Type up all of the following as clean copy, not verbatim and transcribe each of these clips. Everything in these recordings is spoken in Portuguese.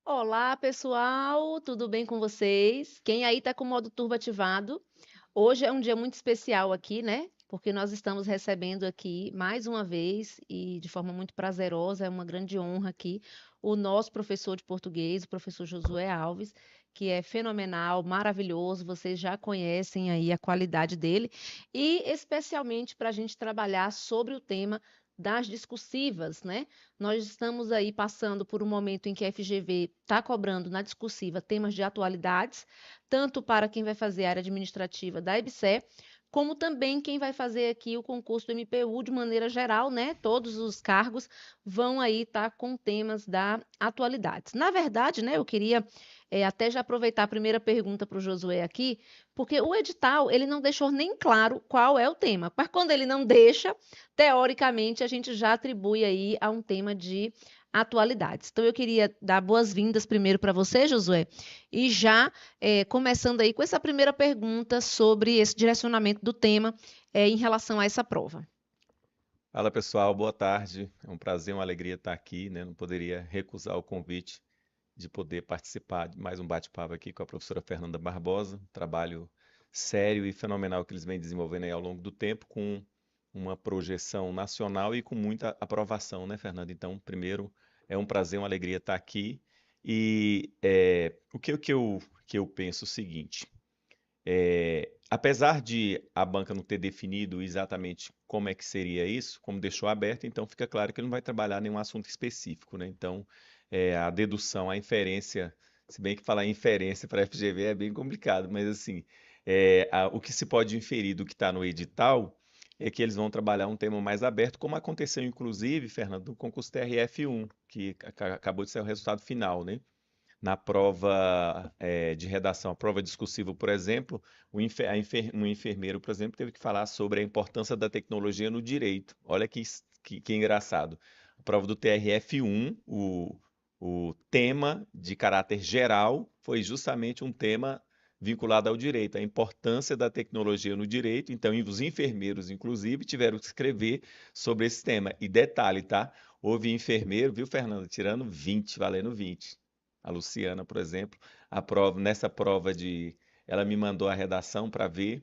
Olá, pessoal, tudo bem com vocês? Quem aí está com o modo turbo ativado? Hoje é um dia muito especial aqui, né? Porque nós estamos recebendo aqui mais uma vez e de forma muito prazerosa, é uma grande honra aqui, o nosso professor de português, o professor Josué Alves, que é fenomenal, maravilhoso, vocês já conhecem aí a qualidade dele, e especialmente para a gente trabalhar sobre o tema das discursivas, né? Nós estamos aí passando por um momento em que a FGV está cobrando na discursiva temas de atualidades, tanto para quem vai fazer a área administrativa da EBSER, como também quem vai fazer aqui o concurso do MPU de maneira geral, né? Todos os cargos vão aí estar com temas da atualidades. Na verdade, né, eu queria até já aproveitar a primeira pergunta para o Josué aqui, porque o edital ele não deixou nem claro qual é o tema, mas quando ele não deixa, teoricamente a gente já atribui aí a um tema de atualidades. Então eu queria dar boas-vindas primeiro para você, Josué, e já começando aí com essa primeira pergunta sobre esse direcionamento do tema em relação a essa prova. Fala pessoal, boa tarde. É um prazer, uma alegria estar aqui, né? Não poderia recusar o convite de poder participar de mais um bate-papo aqui com a professora Fernanda Barbosa. Trabalho sério e fenomenal que eles vêm desenvolvendo aí ao longo do tempo, com uma projeção nacional e com muita aprovação, né, Fernanda? Então, primeiro, é um prazer, uma alegria estar aqui. E o que eu penso é o seguinte. Apesar de a banca não ter definido exatamente como é que seria isso, como deixou aberto, então fica claro que ele não vai trabalhar nenhum assunto específico, né? Então, a dedução, a inferência, se bem que falar em inferência para a FGV é bem complicado, mas assim, o que se pode inferir do que está no edital é que eles vão trabalhar um tema mais aberto, como aconteceu inclusive, Fernando, no concurso TRF1, que acabou de sair o resultado final, né? Na prova de redação, a prova discursiva, por exemplo, um enfermeiro, por exemplo, teve que falar sobre a importância da tecnologia no direito. Olha que engraçado. A prova do TRF1, o tema de caráter geral foi justamente um tema vinculado ao direito, a importância da tecnologia no direito. Então, os enfermeiros, inclusive, tiveram que escrever sobre esse tema. E detalhe, tá? Houve enfermeiro, viu, Fernando, tirando 20, valendo 20. A Luciana, por exemplo, nessa prova ela me mandou a redação para ver,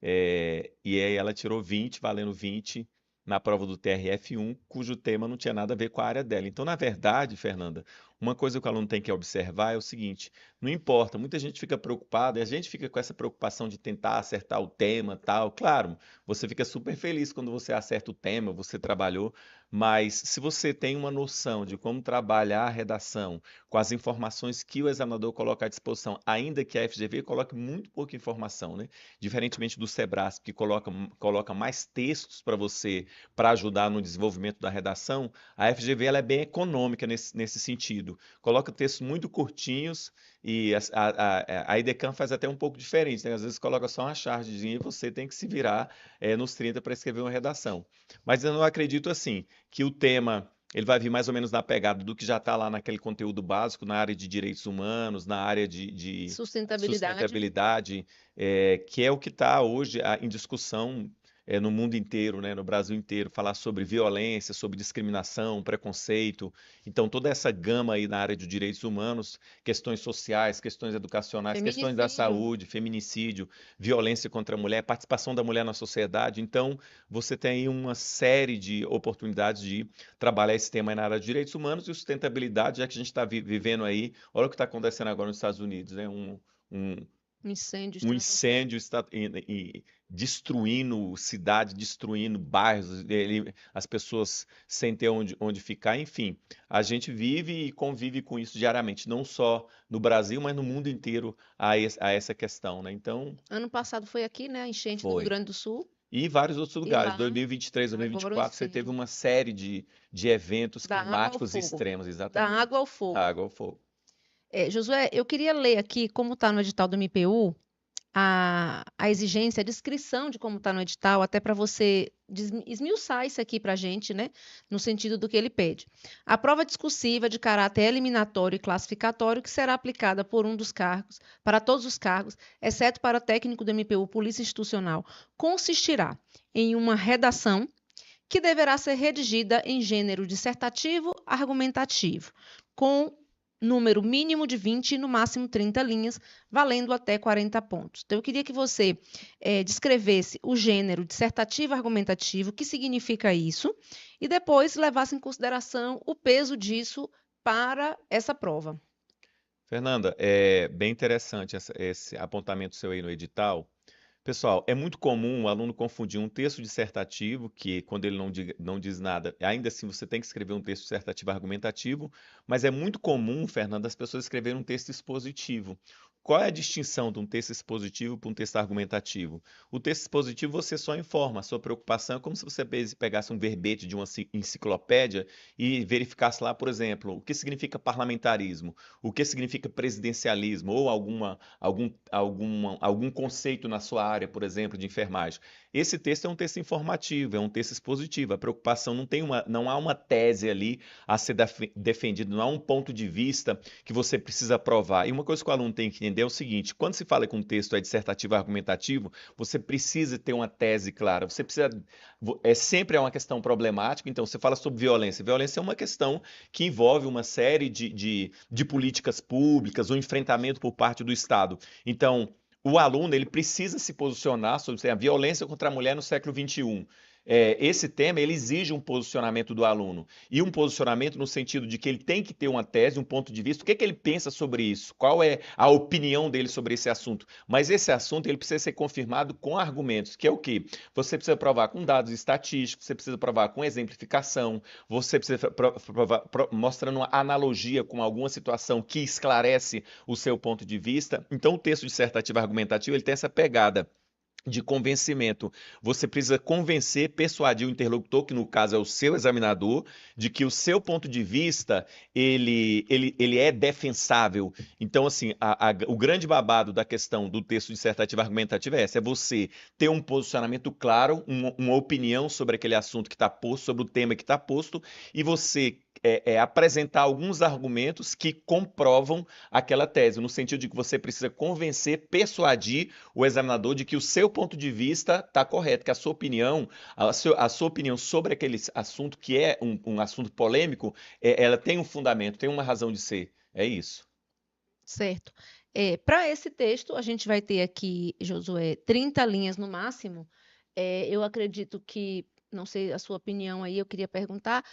e aí ela tirou 20, valendo 20 na prova do TRF1, cujo tema não tinha nada a ver com a área dela. Então, na verdade, Fernanda, uma coisa que o aluno tem que observar é o seguinte: não importa, muita gente fica preocupada, e a gente fica com essa preocupação de tentar acertar o tema, tal. Claro, você fica super feliz quando você acerta o tema, você trabalhou, mas se você tem uma noção de como trabalhar a redação, com as informações que o examinador coloca à disposição, ainda que a FGV coloque muito pouca informação, né? Diferentemente do Sebrasp, que coloca mais textos para você, para ajudar no desenvolvimento da redação, a FGV ela é bem econômica nesse sentido. Coloca textos muito curtinhos e a IDECAM faz até um pouco diferente, né? Às vezes coloca só uma chargezinha e você tem que se virar nos 30 para escrever uma redação. Mas eu não acredito assim que o tema ele vai vir mais ou menos na pegada do que já está lá naquele conteúdo básico, na área de direitos humanos, na área de Sustentabilidade. sustentabilidade, que é o que está hoje em discussão no mundo inteiro, né, no Brasil inteiro, falar sobre violência, sobre discriminação, preconceito. Então, toda essa gama aí na área de direitos humanos, questões sociais, questões educacionais, questões da Feminicídio. saúde, feminicídio, violência contra a mulher, participação da mulher na sociedade. Então, você tem aí uma série de oportunidades de trabalhar esse tema aí na área de direitos humanos e sustentabilidade, já que a gente está vivendo aí, olha o que está acontecendo agora nos Estados Unidos, né? Um, Incêndio um estratosférico. incêndio está destruindo cidade, destruindo bairros, as pessoas sem ter onde ficar, enfim. A gente vive e convive com isso diariamente, não só no Brasil, mas no mundo inteiro a essa questão, né? Então, Ano passado foi aqui, né, a enchente do Rio foi. Grande do Sul, E em vários outros e lugares. lá 2023, agora o 2024, você teve incêndio. uma série de eventos Da água ao climáticos fogo. extremos, Da água exatamente. ao Da fogo. água ao fogo. Josué, eu queria ler aqui como está no edital do MPU, a exigência, a descrição de como está no edital, até para você esmiuçar isso aqui para a gente, né? No sentido do que ele pede. A prova discursiva de caráter eliminatório e classificatório, que será aplicada por um dos cargos, para todos os cargos, exceto para o técnico do MPU, Polícia Institucional, consistirá em uma redação que deverá ser redigida em gênero dissertativo argumentativo, com número mínimo de 20 e no máximo 30 linhas, valendo até 40 pontos. Então, eu queria que você descrevesse o gênero dissertativo argumentativo, o que significa isso, e depois levasse em consideração o peso disso para essa prova. Fernanda, é bem interessante esse apontamento seu aí no edital. Pessoal, é muito comum o aluno confundir um texto dissertativo, que quando ele não diz nada, ainda assim você tem que escrever um texto dissertativo argumentativo, mas é muito comum, Fernando, as pessoas escreverem um texto expositivo. Qual é a distinção de um texto expositivo para um texto argumentativo? O texto expositivo você só informa, a sua preocupação é como se você pegasse um verbete de uma enciclopédia e verificasse lá, por exemplo, o que significa parlamentarismo, o que significa presidencialismo, ou algum conceito na sua área, por exemplo, de enfermagem. Esse texto é um texto informativo, é um texto expositivo. A preocupação não há uma tese ali a ser defendida, não há um ponto de vista que você precisa provar. E uma coisa que o aluno tem que entender é o seguinte: quando se fala que um texto é dissertativo argumentativo, você precisa ter uma tese clara. Você precisa. Sempre é uma questão problemática. Então, você fala sobre violência. Violência é uma questão que envolve uma série de políticas públicas, o enfrentamento por parte do Estado. Então, o aluno ele precisa se posicionar sobre a violência contra a mulher no século XXI. Esse tema ele exige um posicionamento do aluno, e um posicionamento no sentido de que ele tem que ter uma tese, um ponto de vista, o que é que ele pensa sobre isso, qual é a opinião dele sobre esse assunto. Mas esse assunto ele precisa ser confirmado com argumentos, que é o quê? Você precisa provar com dados estatísticos, você precisa provar com exemplificação, você precisa provar mostrando uma analogia com alguma situação que esclarece o seu ponto de vista. Então, o texto dissertativo argumentativo ele tem essa pegada de convencimento. Você precisa convencer, persuadir o interlocutor, que no caso é o seu examinador, de que o seu ponto de vista ele é defensável. Então, assim, o grande babado da questão do texto dissertativo argumentativo é essa: é você ter um posicionamento claro, uma opinião sobre aquele assunto que está posto, sobre o tema que está posto, e você apresentar alguns argumentos que comprovam aquela tese, no sentido de que você precisa convencer, persuadir o examinador de que o seu ponto de vista está correto, que a sua opinião sobre aquele assunto, que é um assunto polêmico, ela tem um fundamento, tem uma razão de ser. É isso. Certo. Para esse texto, a gente vai ter aqui, Josué, 30 linhas no máximo. Eu acredito que, não sei a sua opinião aí, eu queria perguntar,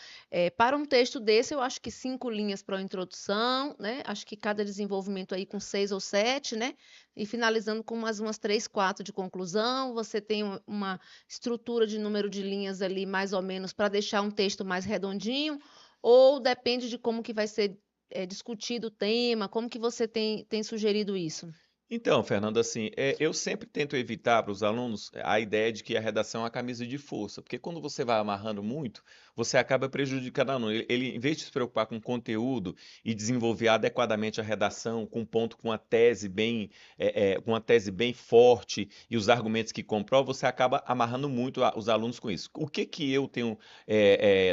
para um texto desse, eu acho que 5 linhas para a introdução, né? Acho que cada desenvolvimento aí com 6 ou 7, né? E finalizando com mais umas 3, 4 de conclusão. Você tem uma estrutura de número de linhas ali, mais ou menos, para deixar um texto mais redondinho, ou depende de como que vai ser discutido o tema, como que você tem sugerido isso? Então, Fernando, assim, eu sempre tento evitar para os alunos a ideia de que a redação é uma camisa de força, porque quando você vai amarrando muito, você acaba prejudicando o aluno. Em vez de se preocupar com o conteúdo e desenvolver adequadamente a redação, com um ponto, com uma tese bem forte e os argumentos que comprovam, você acaba amarrando muito os alunos com isso. O que que eu tenho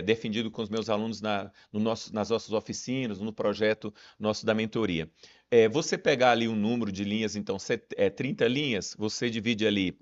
defendido com os meus alunos nas nossas oficinas, no projeto nosso da mentoria? Você pegar ali um número de linhas, então 30 linhas, você divide ali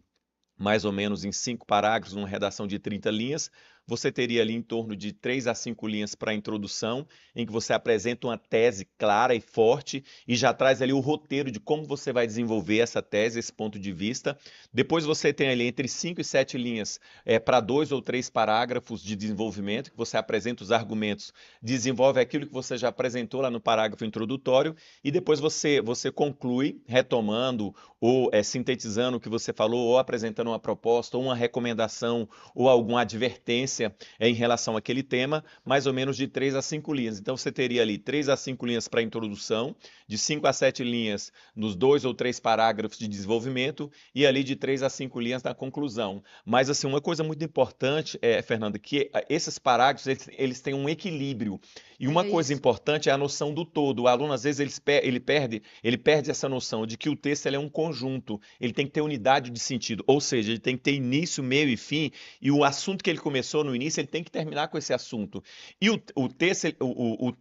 mais ou menos em 5 parágrafos, numa redação de 30 linhas, você teria ali em torno de 3 a 5 linhas para a introdução, em que você apresenta uma tese clara e forte e já traz ali o roteiro de como você vai desenvolver essa tese, esse ponto de vista. Depois você tem ali entre 5 e 7 linhas para 2 ou 3 parágrafos de desenvolvimento, que você apresenta os argumentos, desenvolve aquilo que você já apresentou lá no parágrafo introdutório, e depois você conclui retomando ou sintetizando o que você falou, ou apresentando uma proposta, ou uma recomendação, ou alguma advertência em relação àquele tema, mais ou menos de 3 a 5 linhas. Então você teria ali 3 a 5 linhas para a introdução, de 5 a 7 linhas nos 2 ou 3 parágrafos de desenvolvimento, e ali de 3 a 5 linhas na conclusão. Mas assim, uma coisa muito importante, Fernanda, que esses parágrafos eles têm um equilíbrio. E uma É coisa isso. importante é a noção do todo. O aluno, às vezes, ele perde essa noção de que o texto ele é um conjunto, ele tem que ter unidade de sentido, ou seja, ele tem que ter início, meio e fim, e o assunto que ele começou no início, ele tem que terminar com esse assunto. E o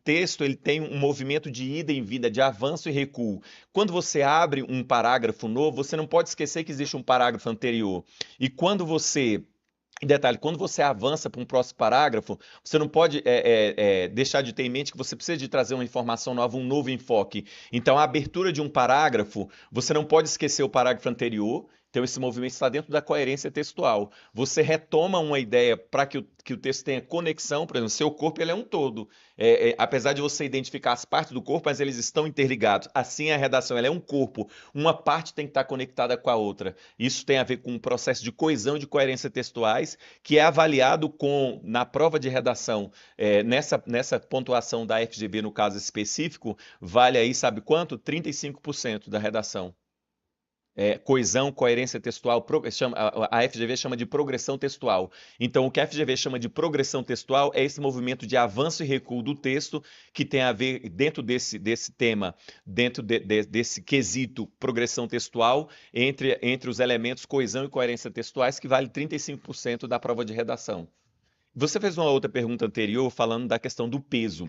texto ele tem um movimento de ida e vinda, de avanço e recuo. Quando você abre um parágrafo novo, você não pode esquecer que existe um parágrafo anterior. E quando você E detalhe, quando você avança para um próximo parágrafo, você não pode deixar de ter em mente que você precisa de trazer uma informação nova, um novo enfoque. Então, a abertura de um parágrafo, você não pode esquecer o parágrafo anterior. Então, esse movimento está dentro da coerência textual. Você retoma uma ideia para que o texto tenha conexão. Por exemplo, seu corpo ele é um todo. Apesar de você identificar as partes do corpo, mas eles estão interligados. Assim, a redação ela é um corpo. Uma parte tem que estar conectada com a outra. Isso tem a ver com um processo de coesão e de coerência textuais, que é avaliado na prova de redação, nessa pontuação da FGV, no caso específico, vale aí, sabe quanto? 35% da redação. Coesão, coerência textual, a FGV chama de progressão textual. Então, o que a FGV chama de progressão textual é esse movimento de avanço e recuo do texto que tem a ver, dentro desse tema, dentro desse quesito progressão textual, entre os elementos coesão e coerência textuais, que vale 35% da prova de redação. Você fez uma outra pergunta anterior falando da questão do peso.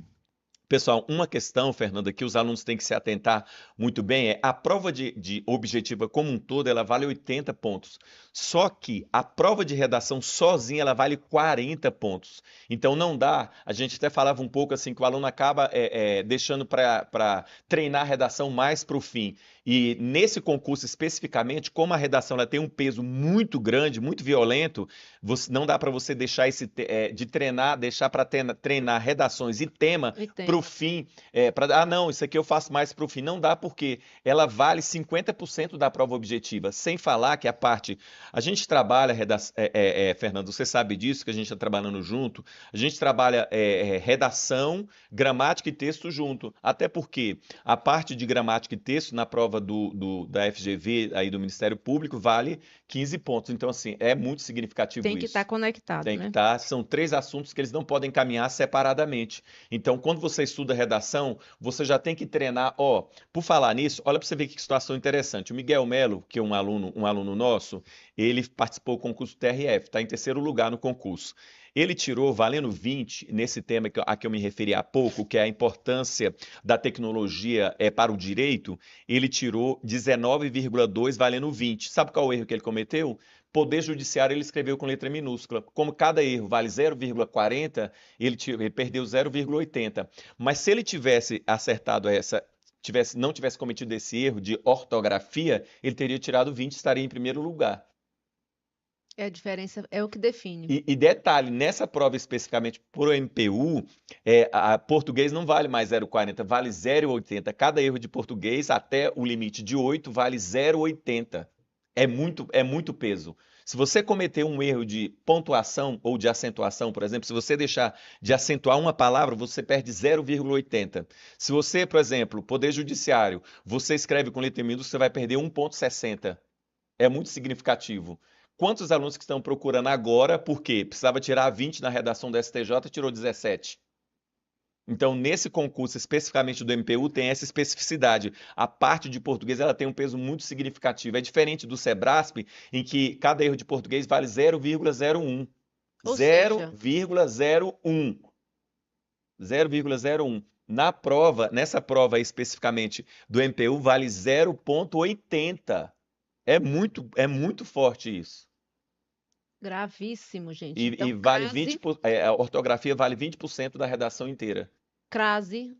Pessoal, uma questão, Fernanda, que os alunos têm que se atentar muito bem a prova de objetiva como um todo, ela vale 80 pontos. Só que a prova de redação sozinha, ela vale 40 pontos. Então não dá, a gente até falava um pouco assim, que o aluno acaba deixando para treinar a redação mais para o fim. E nesse concurso especificamente, como a redação ela tem um peso muito grande, muito violento, não dá para você deixar de treinar, deixar para treinar redações e tema para o fim. Não, isso aqui eu faço mais para o fim. Não dá porque ela vale 50% da prova objetiva. Sem falar que a parte. A gente trabalha, Fernando, você sabe disso, que a gente está trabalhando junto. A gente trabalha redação, gramática e texto junto. Até porque a parte de gramática e texto na prova da FGV, aí do Ministério Público, vale 15 pontos. Então, assim, é muito significativo Tem que isso. estar conectado, Tem que né? estar. São 3 assuntos que eles não podem caminhar separadamente. Então, quando você estuda redação, você já tem que treinar. Por falar nisso, olha para você ver que situação interessante. O Miguel Melo, que é um aluno nosso, ele participou do concurso TRF, está em terceiro lugar no concurso. Ele tirou, valendo 20, nesse tema a que eu me referi há pouco, que é a importância da tecnologia para o direito, ele tirou 19,2 valendo 20. Sabe qual é o erro que ele cometeu? Poder Judiciário ele escreveu com letra minúscula. Como cada erro vale 0,40, ele perdeu 0,80. Mas se ele tivesse acertado não tivesse cometido esse erro de ortografia, ele teria tirado 20 e estaria em primeiro lugar. É a diferença, é o que define. E detalhe, nessa prova especificamente para o MPU, a português não vale mais 0,40, vale 0,80. Cada erro de português, até o limite de 8, vale 0,80. É muito peso. Se você cometer um erro de pontuação ou de acentuação, por exemplo, se você deixar de acentuar uma palavra, você perde 0,80. Se você, por exemplo, Poder Judiciário, você escreve com letra minúscula, você vai perder 1,60. É muito significativo. Quantos alunos que estão procurando agora, porque precisava tirar 20 na redação do STJ, tirou 17? Então, nesse concurso, especificamente do MPU, tem essa especificidade. A parte de português ela tem um peso muito significativo. É diferente do Sebrasp, em que cada erro de português vale 0,01. Ou seja, 0,01. 0,01. Nessa prova especificamente do MPU, vale 0,80. É muito forte isso. gravíssimo, gente. E Então, vale 20 a ortografia vale 20% da redação inteira. crase,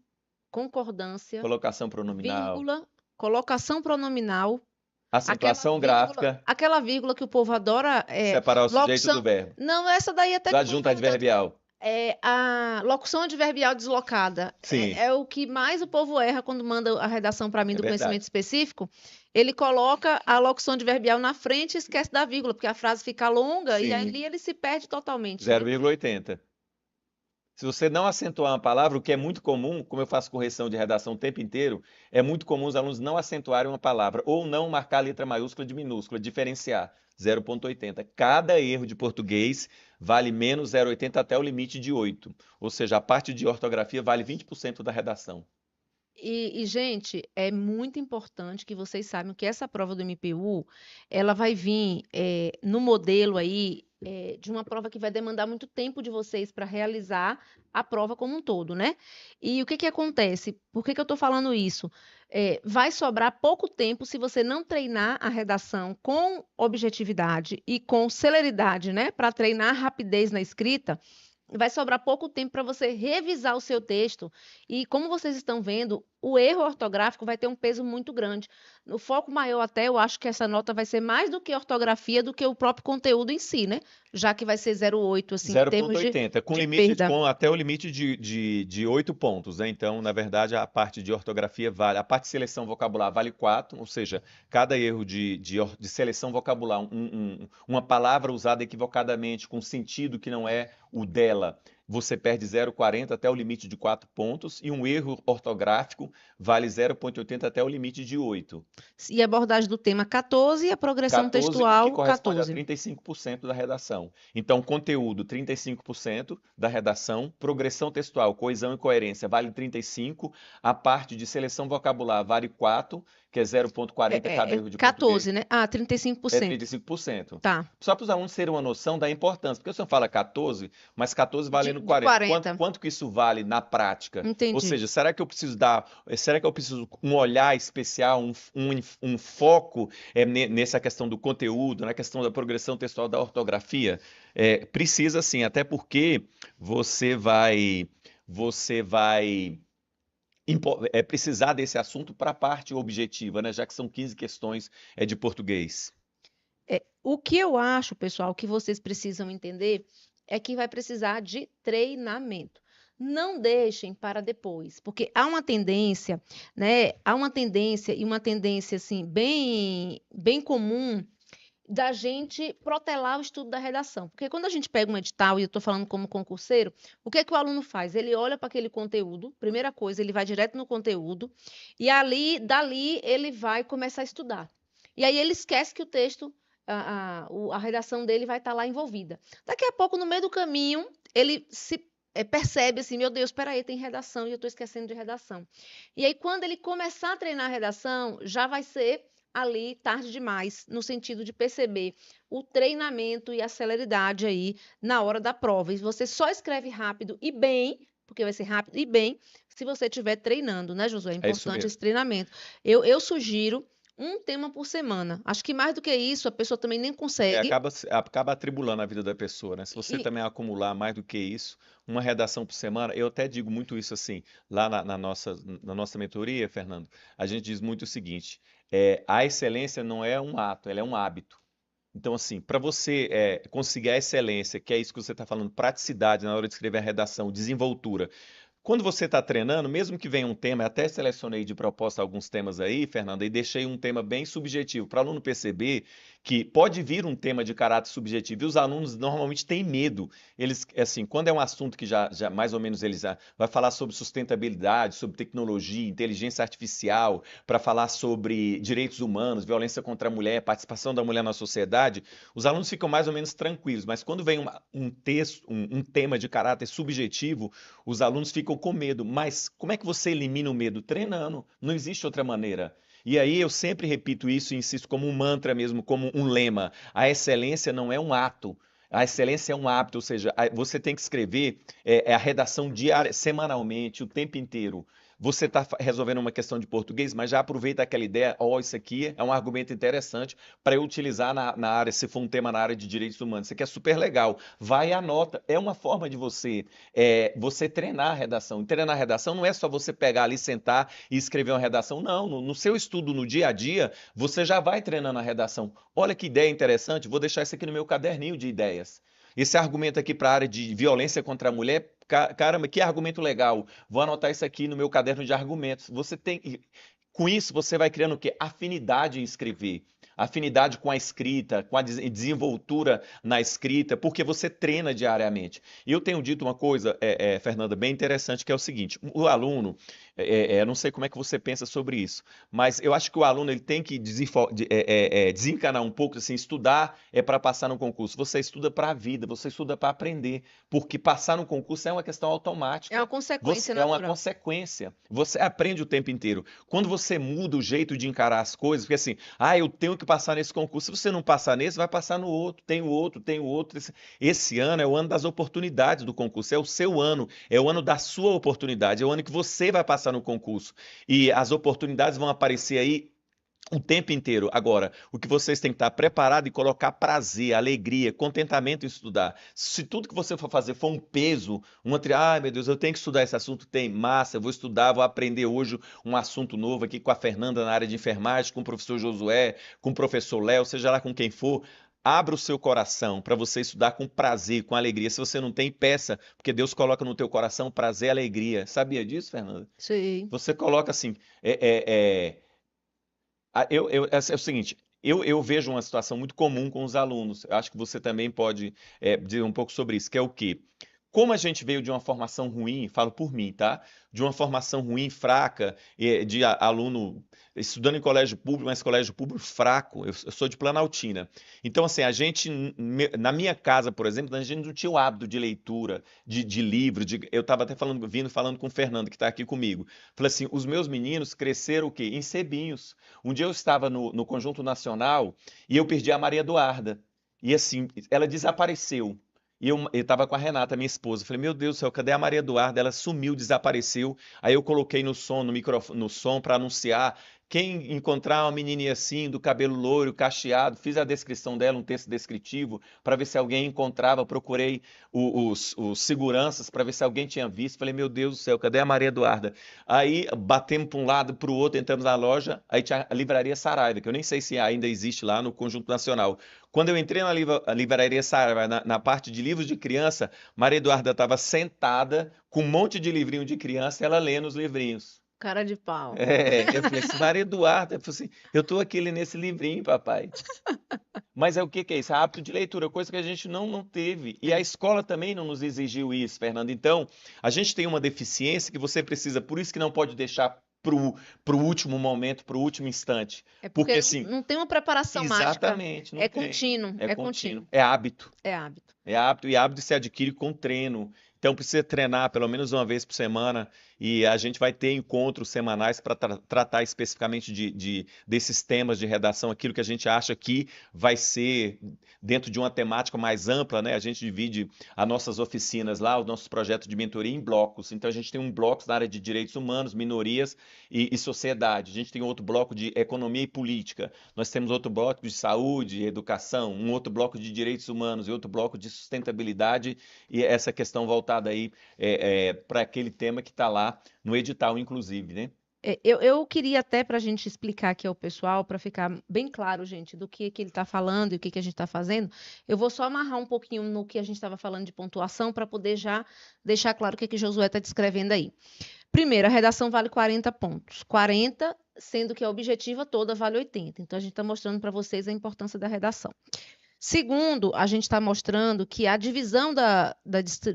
concordância, Colocação pronominal, vírgula, colocação pronominal, acentuação gráfica, aquela vírgula que o povo adora, separar o sujeito do locução. verbo. Não, essa daí até Do que não adjunto pega tanto. adverbial. A locução adverbial deslocada Sim, é o que mais o povo erra quando manda a redação para mim é do conhecimento verdade. específico. Ele coloca a locução adverbial na frente e esquece da vírgula, porque a frase fica longa e Sim, ali ele se perde totalmente, né? 0,80. Se você não acentuar uma palavra, o que é muito comum, como eu faço correção de redação o tempo inteiro, é muito comum os alunos não acentuarem uma palavra ou não marcar a letra maiúscula de minúscula, diferenciar 0,80. Cada erro de português vale menos 0,80 até o limite de 8. Ou seja, a parte de ortografia vale 20% da redação. Gente, é muito importante que vocês saibam que essa prova do MPU, ela vai vir no modelo aí de uma prova que vai demandar muito tempo de vocês para realizar a prova como um todo, né? E o que que acontece? Por que que eu estou falando isso? Vai sobrar pouco tempo se você não treinar a redação com objetividade e com celeridade, né? Para treinar rapidez na escrita, vai sobrar pouco tempo para você revisar o seu texto. E como vocês estão vendo, o erro ortográfico vai ter um peso muito grande. No foco maior, até, eu acho que essa nota vai ser mais do que ortografia, do que o próprio conteúdo em si, né? Já que vai ser 0,8, assim, em termos 0,80, com de limite, perda. com até o limite de 8 pontos, né? Então, na verdade, a parte de ortografia vale, a parte de seleção vocabular vale 4, ou seja, cada erro de seleção vocabular, uma palavra usada equivocadamente, com sentido que não é o dela, você perde 0,40 até o limite de 4 pontos, e um erro ortográfico vale 0,80 até o limite de 8. E a abordagem do tema 14 e a progressão 14, que textual corresponde a 14. 35% da redação. Então, conteúdo, 35% da redação, progressão textual, coesão e coerência, vale 35%, a parte de seleção vocabular vale 4, que é 0,40 cada erro de 14, português, né? Ah, é 35%. 35%. Tá. Só para os alunos terem uma noção da importância, porque o senhor fala 14, mas 14 valendo De 40. Quanto, 40. quanto que isso vale na prática? Ou Entendi. seja, será que eu preciso um olhar especial, um foco nessa questão do conteúdo, na questão da progressão textual, da ortografia? Precisa sim, até porque você vai precisar desse assunto para a parte objetiva, né? Já que são 15 questões de português. O que eu acho, pessoal, que vocês precisam entender é que vai precisar de treinamento. Não deixem para depois, porque há uma tendência, né? Há uma tendência e uma tendência assim bem comum da gente protelar o estudo da redação. Porque quando a gente pega um edital, e eu estou falando como concurseiro, o que é que o aluno faz? Ele olha para aquele conteúdo, primeira coisa, ele vai direto no conteúdo, e dali, ele vai começar a estudar. E aí ele esquece que o texto, a redação dele vai estar lá envolvida. Daqui a pouco, no meio do caminho, ele se percebe assim, meu Deus, espera aí, tem redação e eu estou esquecendo de redação. E aí, quando ele começar a treinar a redação, já vai ser ali tarde demais, no sentido de perceber o treinamento e a celeridade aí na hora da prova. E você só escreve rápido e bem, porque vai ser rápido e bem, se você estiver treinando, né, Josué? É É isso importante mesmo. esse treinamento. Eu sugiro um tema por semana. Acho que mais do que isso, a pessoa também nem consegue. Acaba atribulando a vida da pessoa, né? Se você E, também acumular mais do que isso, uma redação por semana, eu até digo muito isso assim, lá na nossa mentoria, Fernando, a gente diz muito o seguinte: a excelência não é um ato, ela é um hábito. Então, assim, para você conseguir a excelência, que é isso que você está falando, praticidade na hora de escrever a redação, desenvoltura. Quando você está treinando, mesmo que venha um tema, eu até selecionei de propósito alguns temas aí, Fernanda, e deixei um tema bem subjetivo, para o aluno perceber que pode vir um tema de caráter subjetivo, e os alunos normalmente têm medo. Eles, assim, quando é um assunto que já mais ou menos eles vai falar sobre sustentabilidade, sobre tecnologia, inteligência artificial, para falar sobre direitos humanos, violência contra a mulher, participação da mulher na sociedade, os alunos ficam mais ou menos tranquilos, mas quando vem um texto, um tema de caráter subjetivo, os alunos ficam com medo. Mas como é que você elimina o medo? Treinando. Não existe outra maneira. E aí eu sempre repito isso e insisto como um mantra mesmo, como um lema. A excelência não é um ato. A excelência é um hábito, ou seja, você tem que escrever a redação diária, semanalmente, o tempo inteiro. Você está resolvendo uma questão de português, mas já aproveita aquela ideia, isso aqui é um argumento interessante para eu utilizar na área, se for um tema na área de direitos humanos. Isso aqui é super legal. Vai e anota. É uma forma de você treinar a redação. E treinar a redação não é só você pegar ali, sentar e escrever uma redação. Não, no seu estudo no dia a dia, você já vai treinando a redação. Olha que ideia interessante, vou deixar isso aqui no meu caderninho de ideias. Esse argumento aqui para a área de violência contra a mulher, caramba, que argumento legal. Vou anotar isso aqui no meu caderno de argumentos. Com isso, você vai criando o quê? Afinidade em escrever. Afinidade com a escrita, com a desenvoltura na escrita, porque você treina diariamente. E eu tenho dito uma coisa, Fernanda, bem interessante, que é o seguinte: o aluno, não sei como é que você pensa sobre isso, mas eu acho que o aluno ele tem que desencanar um pouco, assim, estudar para passar no concurso. Você estuda para a vida, você estuda para aprender, porque passar no concurso é uma questão é uma automática. consequência É uma natural. consequência. Você aprende o tempo inteiro. Quando você muda o jeito de encarar as coisas, porque assim, eu tenho que passar nesse concurso. Se você não passar nesse, vai passar no outro, tem o outro, tem o outro. Esse ano é o ano das oportunidades do concurso, é o seu ano, é o ano da sua oportunidade, é o ano que você vai passar no concurso. E as oportunidades vão aparecer aí o tempo inteiro. Agora, o que vocês têm que estar preparados e colocar prazer, alegria, contentamento em estudar. Se tudo que você for fazer for um peso, ai meu Deus, eu tenho que estudar esse assunto, tem massa, eu vou estudar, vou aprender hoje um assunto novo aqui com a Fernanda na área de enfermagem, com o professor Josué, com o professor Léo, seja lá com quem for. Abra o seu coração para você estudar com prazer, com alegria. Se você não tem, peça, porque Deus coloca no teu coração prazer e alegria. Sabia disso, Fernanda? Sim. Você coloca assim, é o seguinte, eu vejo uma situação muito comum com os alunos. Eu acho que você também pode dizer um pouco sobre isso, que é o quê? Como a gente veio de uma formação ruim, falo por mim, tá? De uma formação ruim, fraca, de aluno estudando em colégio público, mas colégio público fraco. Eu sou de Planaltina. Então, assim, a gente, na minha casa, por exemplo, a gente não tinha o hábito de leitura, de livro. Eu estava até falando com o Fernando, que está aqui comigo. Falei assim: os meus meninos cresceram o quê? Em sebinhos. Um dia eu estava no Conjunto Nacional e eu perdi a Maria Eduarda. E assim, ela desapareceu. E eu estava com a Renata, minha esposa. Falei, meu Deus do céu, cadê a Maria Eduarda? Ela sumiu, desapareceu. Aí eu coloquei no som, no microfone, no som para anunciar. Quem encontrar uma menininha assim, do cabelo loiro, cacheado, fiz a descrição dela, um texto descritivo, para ver se alguém encontrava. Procurei os seguranças para ver se alguém tinha visto. Falei, meu Deus do céu, cadê a Maria Eduarda? Aí batemos para um lado, para o outro, entramos na loja. Aí tinha a Livraria Saraiva, que eu nem sei se ainda existe lá no Conjunto Nacional. Quando eu entrei na Livraria Saraiva, na parte de livros de criança, Maria Eduarda estava sentada com um monte de livrinho de criança, ela lendo os livrinhos. Cara de pau. Eu falei assim, Maria Eduarda, eu falei assim, eu estou aqui lendo esse livrinho, papai. Mas é o que que é isso? Hábito de leitura, coisa que a gente não teve. E a escola também não nos exigiu isso, Fernando. Então, a gente tem uma deficiência que você precisa, por isso que não pode deixar para o último momento, para o último instante. É Porque porque assim, não tem uma preparação mágica. exatamente, não É tem. contínuo, É é contínuo. contínuo. É hábito. É hábito. É hábito, e hábito se adquire com treino. Então precisa treinar pelo menos uma vez por semana e a gente vai ter encontros semanais para tratar especificamente desses temas de redação, aquilo que a gente acha que vai ser dentro de uma temática mais ampla, né? A gente divide as nossas oficinas lá, os nossos projetos de mentoria em blocos. Então a gente tem um bloco na área de direitos humanos, minorias e sociedade. A gente tem outro bloco de economia e política. Nós temos outro bloco de saúde e educação, um outro bloco de direitos humanos e outro bloco de sustentabilidade e essa questão voltada aí para aquele tema que está lá no edital, inclusive, né? Eu queria até para a gente explicar aqui ao pessoal, para ficar bem claro, gente, do que ele está falando e o que a gente está fazendo, eu vou só amarrar um pouquinho no que a gente estava falando de pontuação para poder já deixar claro o que Josué está descrevendo aí. Primeiro, a redação vale 40 pontos. 40, sendo que a objetiva toda vale 80. Então, a gente está mostrando para vocês a importância da redação. Segundo, a gente está mostrando que a divisão da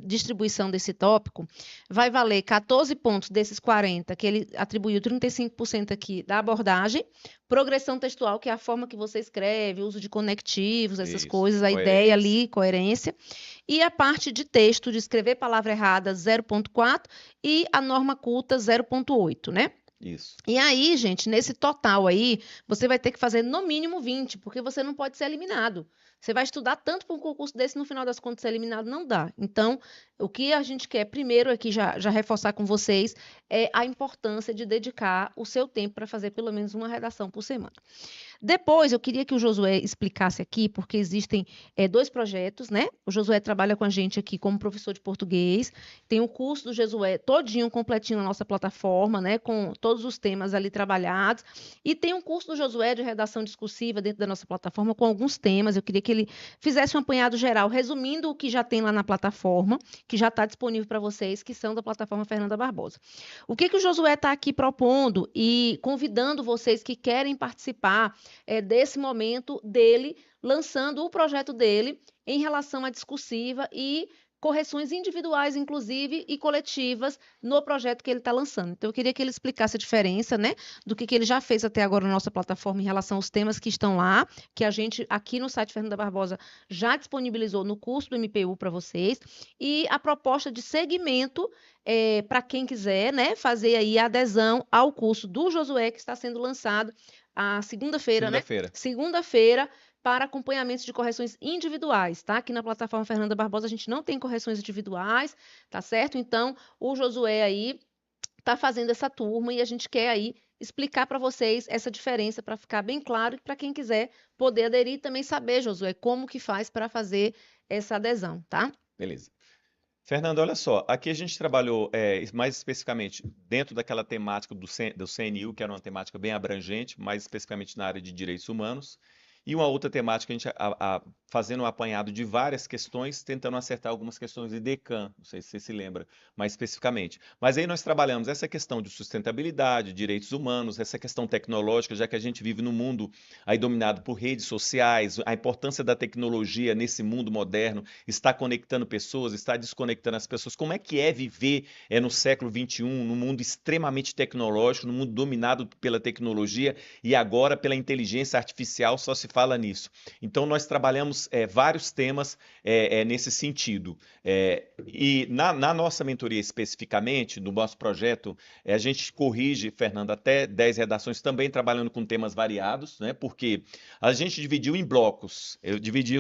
distribuição desse tópico vai valer 14 pontos desses 40, que ele atribuiu 35% aqui da abordagem, progressão textual, que é a forma que você escreve, uso de conectivos, essas Isso, coisas, a ideia ali, coerência. E a parte de texto, de escrever palavra errada, 0,4 e a norma culta, 0,8, né? Isso. E aí, gente, nesse total aí, você vai ter que fazer no mínimo 20, porque você não pode ser eliminado. Você vai estudar tanto para um concurso desse, no final das contas, ser eliminado não dá. Então, o que a gente quer primeiro aqui já reforçar com vocês é a importância de dedicar o seu tempo para fazer pelo menos uma redação por semana. Depois, eu queria que o Josué explicasse aqui, porque existem 2 projetos, né? O Josué trabalha com a gente aqui como professor de português, tem o curso do Josué todinho, completinho na nossa plataforma, né? Com todos os temas ali trabalhados, e tem um curso do Josué de redação discursiva dentro da nossa plataforma com alguns temas. Eu queria que ele fizesse um apanhado geral, resumindo o que já tem lá na plataforma, que já está disponível para vocês, que são da plataforma Fernanda Barbosa. O que o Josué está aqui propondo e convidando vocês que querem participar desse momento dele, lançando o projeto dele em relação à discursiva e correções individuais, inclusive, e coletivas no projeto que ele está lançando. Então, eu queria que ele explicasse a diferença, né, do que ele já fez até agora na nossa plataforma em relação aos temas que estão lá, que a gente, aqui no site Fernanda Barbosa, já disponibilizou no curso do MPU para vocês, e a proposta de segmento para quem quiser, né, fazer aí a adesão ao curso do Josué, que está sendo lançado a segunda-feira, né? Segunda-feira. Segunda-feira para acompanhamentos de correções individuais, tá? Aqui na plataforma Fernanda Barbosa a gente não tem correções individuais, tá certo? Então, o Josué aí tá fazendo essa turma e a gente quer aí explicar para vocês essa diferença para ficar bem claro e para quem quiser poder aderir e também saber, Josué, como que faz para fazer essa adesão, tá? Beleza. Fernando, olha só, aqui a gente trabalhou mais especificamente dentro daquela temática do CNU, que era uma temática bem abrangente, mais especificamente na área de direitos humanos, e uma outra temática, a gente fazendo um apanhado de várias questões, tentando acertar algumas questões de DECAN, não sei se você se lembra mais especificamente. Mas aí nós trabalhamos essa questão de sustentabilidade, direitos humanos, essa questão tecnológica, já que a gente vive num mundo aí dominado por redes sociais, a importância da tecnologia nesse mundo moderno, está conectando pessoas, está desconectando as pessoas. Como é que é viver no século XXI, num mundo extremamente tecnológico, num mundo dominado pela tecnologia e agora pela inteligência artificial, só se fala nisso. Então, nós trabalhamos vários temas nesse sentido. E na nossa mentoria especificamente, no nosso projeto, a gente corrige, Fernando, até 10 redações, também trabalhando com temas variados, né? Porque a gente dividiu em blocos. Eu dividi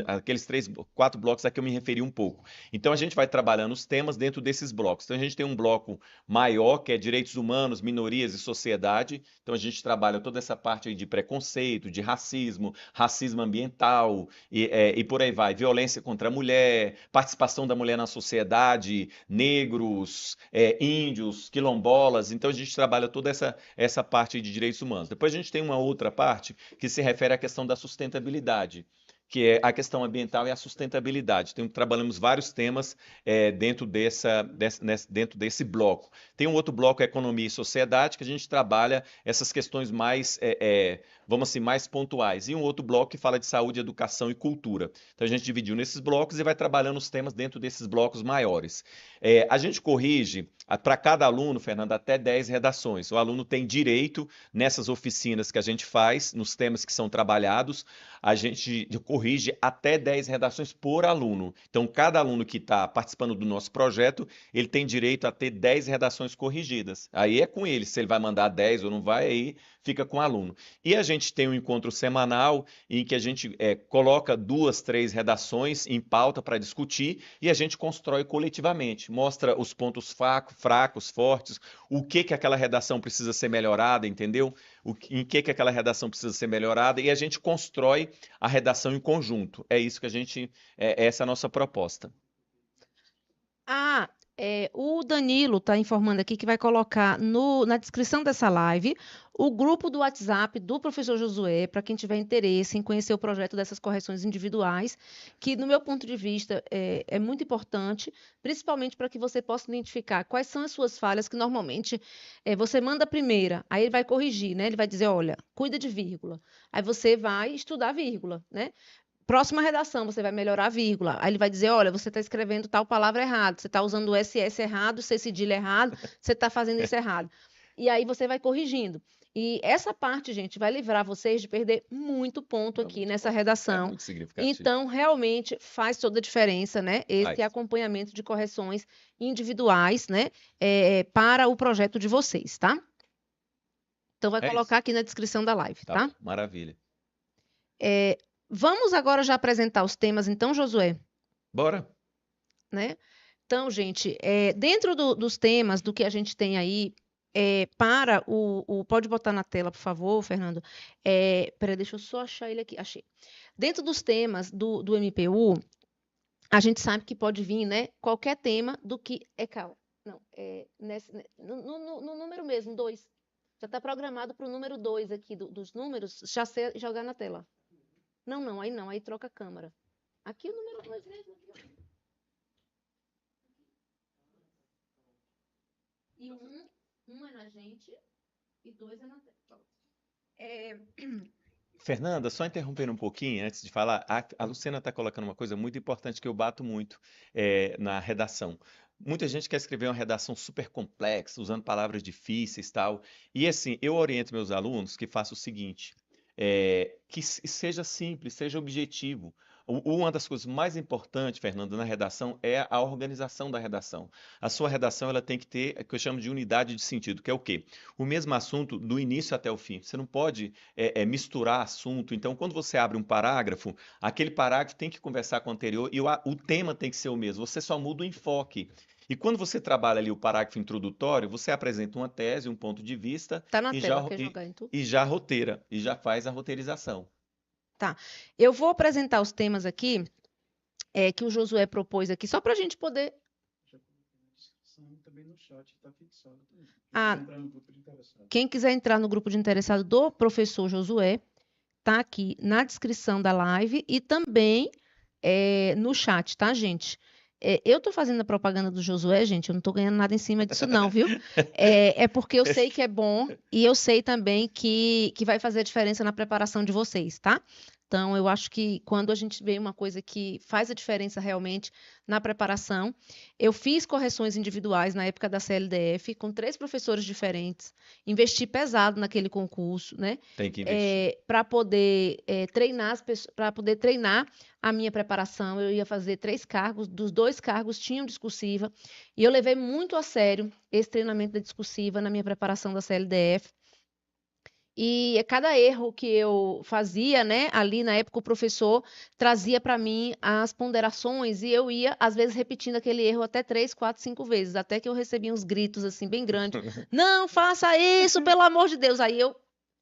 aqueles 4 blocos a que eu me referi um pouco. Então, a gente vai trabalhando os temas dentro desses blocos. Então, a gente tem um bloco maior, que é direitos humanos, minorias e sociedade. Então, a gente trabalha toda essa parte aí de preconceito, de racismo ambiental e por aí vai. Violência contra a mulher, participação da mulher na sociedade, negros, índios, quilombolas. Então, a gente trabalha toda essa parte aí de direitos humanos. Depois, a gente tem uma outra parte que se refere à questão da sustentabilidade, que é a questão ambiental e a sustentabilidade. Então, trabalhamos vários temas dentro desse bloco. Tem um outro bloco, economia e sociedade, que a gente trabalha essas questões mais, vamos assim, mais pontuais. E um outro bloco que fala de saúde, educação e cultura. Então, a gente dividiu nesses blocos e vai trabalhando os temas dentro desses blocos maiores. A gente corrige para cada aluno, Fernando, até 10 redações. O aluno tem direito, nessas oficinas que a gente faz, nos temas que são trabalhados, a gente corrige até 10 redações por aluno. Então, cada aluno que está participando do nosso projeto, ele tem direito a ter 10 redações corrigidas. Aí é com ele, se ele vai mandar 10 ou não vai, aí fica com o aluno. E a gente tem um encontro semanal em que a gente coloca 2, 3 redações em pauta para discutir e a gente constrói coletivamente, mostra os pontos fracos, fortes, o que aquela redação precisa ser melhorada, entendeu? Em que aquela redação precisa ser melhorada e a gente constrói a redação em conjunto. É isso que essa é a nossa proposta. O Danilo está informando aqui que vai colocar na descrição dessa live o grupo do WhatsApp do professor Josué, para quem tiver interesse em conhecer o projeto dessas correções individuais, que, no meu ponto de vista, é muito importante, principalmente para que você possa identificar quais são as suas falhas, que normalmente você manda a primeira, aí ele vai corrigir, né? Ele vai dizer, olha, cuida de vírgula. Aí você vai estudar vírgula, né? Próxima redação, você vai melhorar a vírgula. Aí ele vai dizer, olha, você está escrevendo tal palavra errado, você está usando o SS errado, C cedilha errado, você está fazendo isso errado. E aí você vai corrigindo. E essa parte, gente, vai livrar vocês de perder muito ponto aqui nessa redação. É muito significativo. Então, realmente faz toda a diferença, né? Esse acompanhamento de correções individuais, né? Para o projeto de vocês, tá? Então, vai colocar aqui na descrição da live, tá? Maravilha. Vamos agora já apresentar os temas, então, Josué? Bora. Né? Então, gente, dentro dos temas, do que a gente tem aí, para pode botar na tela, por favor, Fernando. Peraí, deixa eu só achar ele aqui. Achei. Dentro dos temas do MPU, a gente sabe que pode vir, né, qualquer tema do que... Calma. Não, no número mesmo, 2. Já está programado para o número 2 aqui, dos números, já jogar na tela. Não, aí troca a câmera. Aqui o número 2 mesmo. E um é na gente e 2 é na tela. Fernanda, só interrompendo um pouquinho antes de falar, a Luciana está colocando uma coisa muito importante que eu bato muito na redação. Muita gente quer escrever uma redação super complexa, usando palavras difíceis e tal. E assim, eu oriento meus alunos que façam o seguinte: que seja simples, seja objetivo. Uma das coisas mais importantes, Fernando, na redação é a organização da redação. A sua redação ela tem que ter o que eu chamo de unidade de sentido, que é o quê? O mesmo assunto do início até o fim. Você não pode misturar assunto. Então, quando você abre um parágrafo, aquele parágrafo tem que conversar com o anterior e o tema tem que ser o mesmo. Você só muda o enfoque. E quando você trabalha ali o parágrafo introdutório, você apresenta uma tese, um ponto de vista Tá na e tela, já, quer jogar em tu? e já roteira, e já faz a roteirização. Tá. Eu vou apresentar os temas aqui que o Josué propôs aqui, só para a gente poder. Já coloquei na descrição e também no chat, está fixado também. Ah, Quem quiser entrar no grupo de interessados. Quem quiser entrar no grupo de interessado do professor Josué, tá aqui na descrição da live e também no chat, tá, gente? Eu tô fazendo a propaganda do Josué, gente, eu não tô ganhando nada em cima disso não, viu? É porque eu sei que é bom e eu sei também que vai fazer a diferença na preparação de vocês, tá? Então, eu acho que quando a gente vê uma coisa que faz a diferença realmente na preparação, eu fiz correções individuais na época da CLDF com 3 professores diferentes, investi pesado naquele concurso, né? Tem que investir. Para poder treinar para poder treinar a minha preparação. Eu ia fazer 3 cargos, dos 2 cargos tinham discursiva, e eu levei muito a sério esse treinamento da discursiva na minha preparação da CLDF. E cada erro que eu fazia, né, ali na época o professor trazia para mim as ponderações e eu ia, às vezes, repetindo aquele erro até 3, 4, 5 vezes, até que eu recebia uns gritos assim bem grandes. Não, faça isso, pelo amor de Deus. Aí eu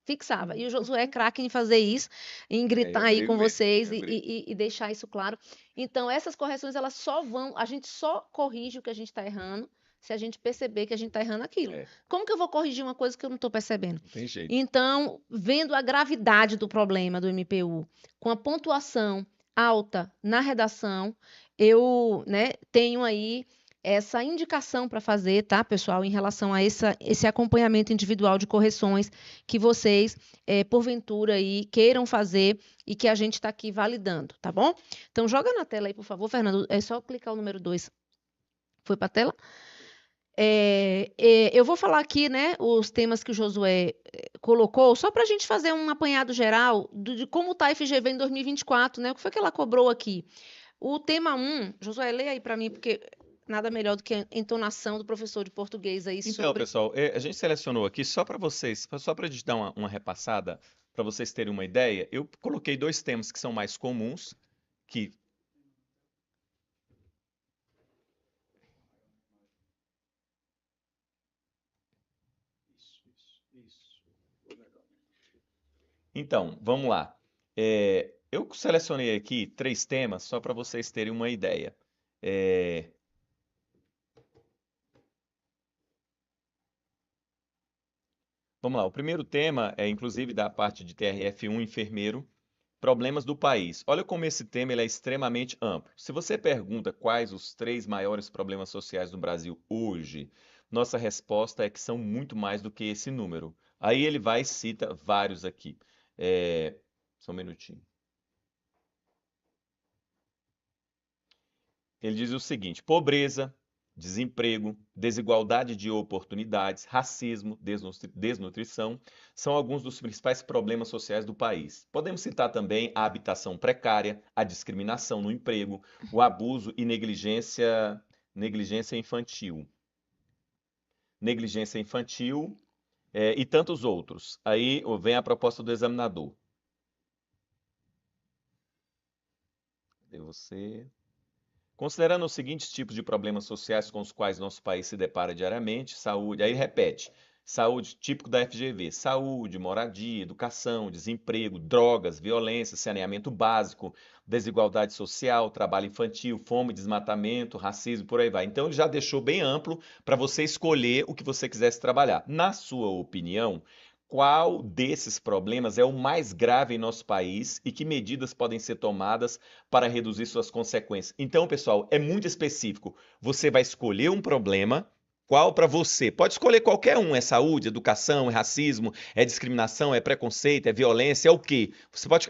fixava. E o Josué é craque em fazer isso, em gritar Eu aí brigo com mesmo, vocês eu brigo. e deixar isso claro. Então, essas correções, elas só vão, a gente só corrige o que a gente está errando se a gente perceber que a gente está errando aquilo. É, Como que eu vou corrigir uma coisa que eu não estou percebendo? não tem jeito. Então, vendo a gravidade do problema do MPU, com a pontuação alta na redação, eu, né, tenho aí essa indicação para fazer, tá, pessoal, em relação a esse acompanhamento individual de correções que vocês, porventura, aí, queiram fazer e que a gente está aqui validando, tá bom? Então, joga na tela aí, por favor, Fernando. É só clicar o número 2. Foi para a tela? Eu vou falar aqui, né, os temas que o Josué colocou, só para a gente fazer um apanhado geral de como está a FGV em 2024, né? O que foi que ela cobrou aqui? O tema 1, Josué, lê aí para mim, porque nada melhor do que a entonação do professor de português aí Então, sobre. pessoal, a gente selecionou aqui só para vocês, só para a gente dar uma repassada, para vocês terem uma ideia. Eu coloquei 2 temas que são mais comuns, que Isso. Legal. Então, vamos lá. Eu selecionei aqui 3 temas só para vocês terem uma ideia. É, Vamos lá. O primeiro tema é, inclusive, da parte de TRF1, enfermeiro, problemas do país. Olha como esse tema ele é extremamente amplo. Se você pergunta quais os 3 maiores problemas sociais do Brasil hoje, nossa resposta é que são muito mais do que esse número. Aí ele vai e cita vários aqui. Só um minutinho. Ele diz o seguinte: pobreza, desemprego, desigualdade de oportunidades, racismo, desnutrição são alguns dos principais problemas sociais do país. Podemos citar também a habitação precária, a discriminação no emprego, o abuso e negligência infantil. Negligência infantil, e tantos outros. Aí vem a proposta do examinador. Cadê você? Considerando os seguintes tipos de problemas sociais com os quais nosso país se depara diariamente, saúde, aí repete, saúde típico da FGV, saúde, moradia, educação, desemprego, drogas, violência, saneamento básico, desigualdade social, trabalho infantil, fome, desmatamento, racismo, por aí vai. Então ele já deixou bem amplo para você escolher o que você quisesse trabalhar. Na sua opinião, qual desses problemas é o mais grave em nosso país e que medidas podem ser tomadas para reduzir suas consequências? Então, pessoal, é muito específico. Você vai escolher um problema, qual para você? Pode escolher qualquer um, é saúde, educação, é racismo, é discriminação, é preconceito, é violência, é o quê?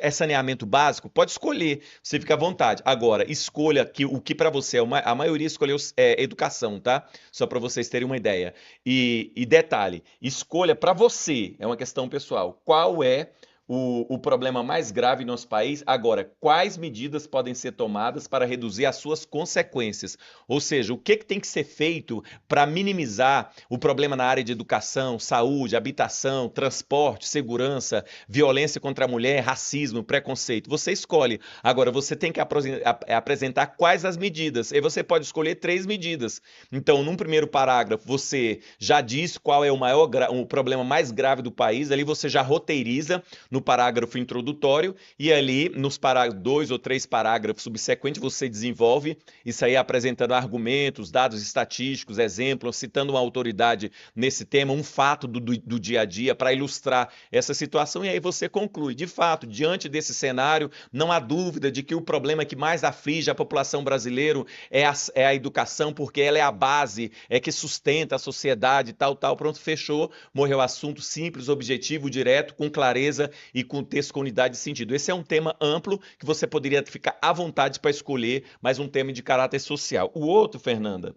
É saneamento básico? Pode escolher, você fica à vontade. Agora, escolha o que para você, a maioria escolheu educação, tá? Só para vocês terem uma ideia. E detalhe, escolha para você, é uma questão pessoal, qual é o problema mais grave em nosso país. Agora, quais medidas podem ser tomadas para reduzir as suas consequências? Ou seja, o que tem que ser feito para minimizar o problema na área de educação, saúde, habitação, transporte, segurança, violência contra a mulher, racismo, preconceito? Você escolhe. Agora, você tem que apresentar quais as medidas. E você pode escolher 3 medidas. Então, num primeiro parágrafo, você já diz qual é o problema mais grave do país. Ali você já roteiriza no parágrafo introdutório, e ali nos 2 ou 3 parágrafos subsequentes você desenvolve isso aí apresentando argumentos, dados estatísticos, exemplos, citando uma autoridade nesse tema, um fato do dia a dia para ilustrar essa situação, e aí você conclui. De fato, diante desse cenário, não há dúvida de que o problema que mais aflige a população brasileira é a educação, porque ela é a base, é que sustenta a sociedade, tal, pronto, fechou, morreu o assunto, simples, objetivo, direto, com clareza e com texto com unidade de sentido. Esse é um tema amplo que você poderia ficar à vontade para escolher, mas um tema de caráter social. O outro, Fernanda.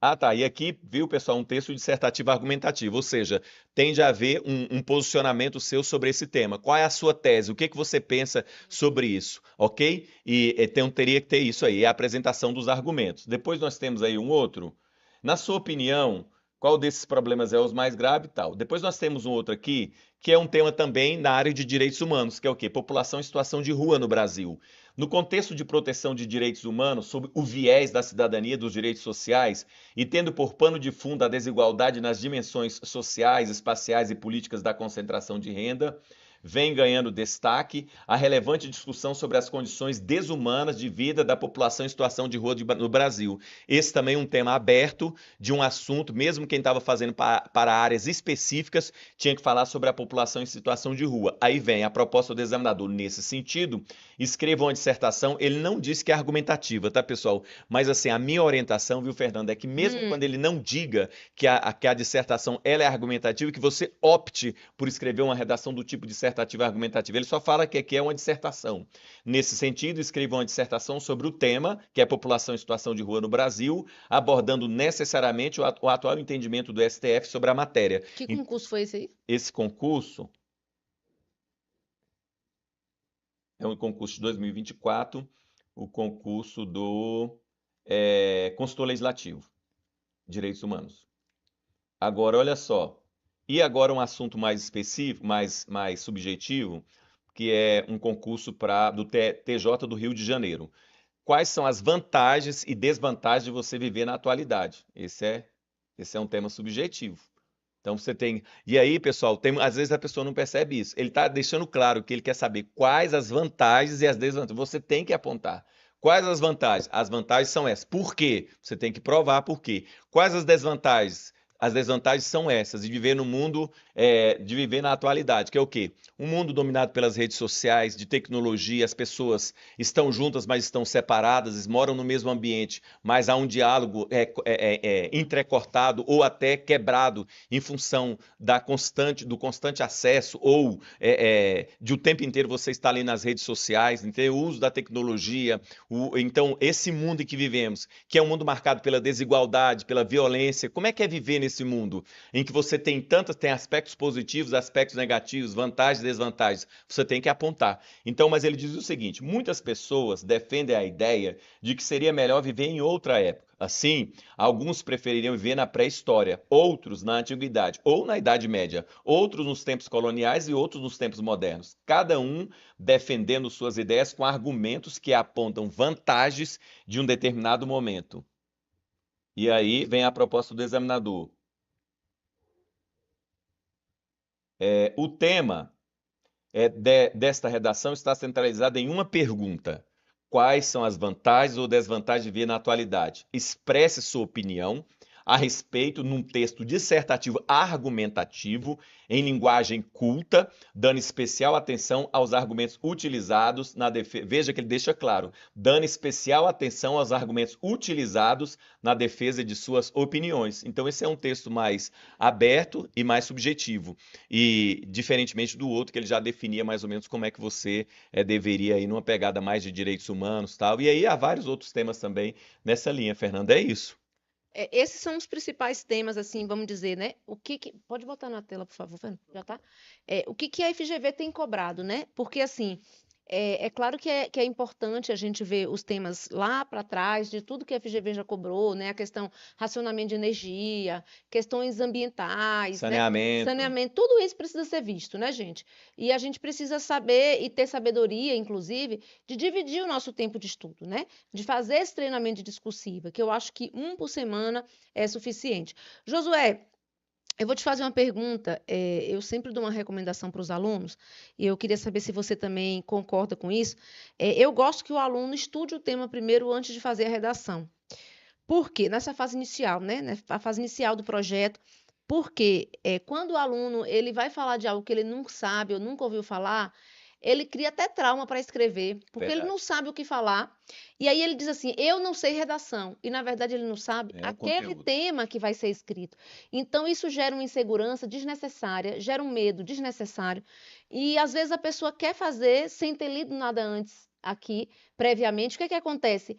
Ah, tá. E aqui, viu, pessoal, um texto dissertativo argumentativo, ou seja, tende a haver um posicionamento seu sobre esse tema. Qual é a sua tese? O que você pensa sobre isso? Ok? Então teria que ter isso aí, a apresentação dos argumentos. Depois nós temos aí um outro. Na sua opinião, qual desses problemas é os mais grave e tal? Depois nós temos um outro aqui, que é um tema também na área de direitos humanos, que é o quê? População em situação de rua no Brasil. No contexto de proteção de direitos humanos, sob o viés da cidadania e dos direitos sociais, e tendo por pano de fundo a desigualdade nas dimensões sociais, espaciais e políticas da concentração de renda, vem ganhando destaque a relevante discussão sobre as condições desumanas de vida da população em situação de rua no Brasil. Esse também é um tema aberto de um assunto, mesmo quem estava fazendo para áreas específicas, tinha que falar sobre a população em situação de rua. Aí vem a proposta do examinador nesse sentido, escreva uma dissertação, ele não disse que é argumentativa, tá, pessoal? Mas assim, a minha orientação, viu, Fernanda, é que mesmo quando ele não diga que a dissertação ela é argumentativa, que você opte por escrever uma redação do tipo dissertativa argumentativa. Ele só fala que aqui é uma dissertação. Nesse sentido, escreva uma dissertação sobre o tema, que é a população em situação de rua no Brasil, abordando necessariamente o atual entendimento do STF sobre a matéria. Que concurso foi esse aí? Esse concurso é um concurso de 2024, o concurso do consultor legislativo, direitos humanos. Agora, olha só. E agora um assunto mais específico, mais subjetivo, que é um concurso do TJ do Rio de Janeiro. Quais são as vantagens e desvantagens de você viver na atualidade? Esse é um tema subjetivo. Então você tem. E aí, pessoal, às vezes a pessoa não percebe isso. Ele está deixando claro que ele quer saber quais as vantagens e as desvantagens. Você tem que apontar. Quais as vantagens? As vantagens são essas. Por quê? Você tem que provar por quê. Quais as desvantagens? As desvantagens são essas, de viver no mundo, de viver na atualidade, que é o quê? Um mundo dominado pelas redes sociais, de tecnologia, as pessoas estão juntas, mas estão separadas, moram no mesmo ambiente, mas há um diálogo entrecortado ou até quebrado em função do constante acesso ou de o tempo inteiro você estar ali nas redes sociais, o uso da tecnologia. Então, esse mundo em que vivemos, que é um mundo marcado pela desigualdade, pela violência, como é que é viver nesse mundo em que você tem aspectos positivos, aspectos negativos, vantagens e desvantagens? Você tem que apontar. Então, mas ele diz o seguinte: muitas pessoas defendem a ideia de que seria melhor viver em outra época. Assim, alguns prefeririam viver na pré-história, outros na antiguidade ou na Idade Média, outros nos tempos coloniais e outros nos tempos modernos. Cada um defendendo suas ideias com argumentos que apontam vantagens de um determinado momento. E aí vem a proposta do examinador. O tema desta redação está centralizado em uma pergunta: quais são as vantagens ou desvantagens de viver na atualidade? Expresse sua opinião a respeito num texto dissertativo argumentativo, em linguagem culta, dando especial atenção aos argumentos utilizados na defesa. Veja que ele deixa claro, dando especial atenção aos argumentos utilizados na defesa de suas opiniões. Então, esse é um texto mais aberto e mais subjetivo. E, diferentemente do outro, que ele já definia mais ou menos como é que você deveria ir numa pegada mais de direitos humanos e tal. E aí há vários outros temas também nessa linha, Fernanda. É isso. Esses são os principais temas, assim, vamos dizer, né? Pode botar na tela, por favor, Fernando? Já tá? O que que a FGV tem cobrado, né? Porque, assim, é claro que é importante a gente ver os temas lá para trás, de tudo que a FGV já cobrou, né? A questão racionamento de energia, questões ambientais, né? Saneamento. Saneamento, tudo isso precisa ser visto, né, gente? E a gente precisa saber e ter sabedoria, inclusive, de dividir o nosso tempo de estudo, né? De fazer esse treinamento de discursiva, que eu acho que um por semana é suficiente. Josué, eu vou te fazer uma pergunta. Eu sempre dou uma recomendação para os alunos, e eu queria saber se você também concorda com isso. Eu gosto que o aluno estude o tema primeiro antes de fazer a redação. Por quê? Nessa fase inicial, né? A fase inicial do projeto. Porque quando o aluno ele vai falar de algo que ele não sabe ou nunca ouviu falar, ele cria até trauma para escrever, porque ele não Verdade. sabe o que falar. E aí ele diz assim: eu não sei redação. E na verdade ele não sabe É o aquele conteúdo. tema que vai ser escrito. Então isso gera uma insegurança desnecessária, gera um medo desnecessário. E às vezes a pessoa quer fazer sem ter lido nada antes aqui, previamente. O que que acontece?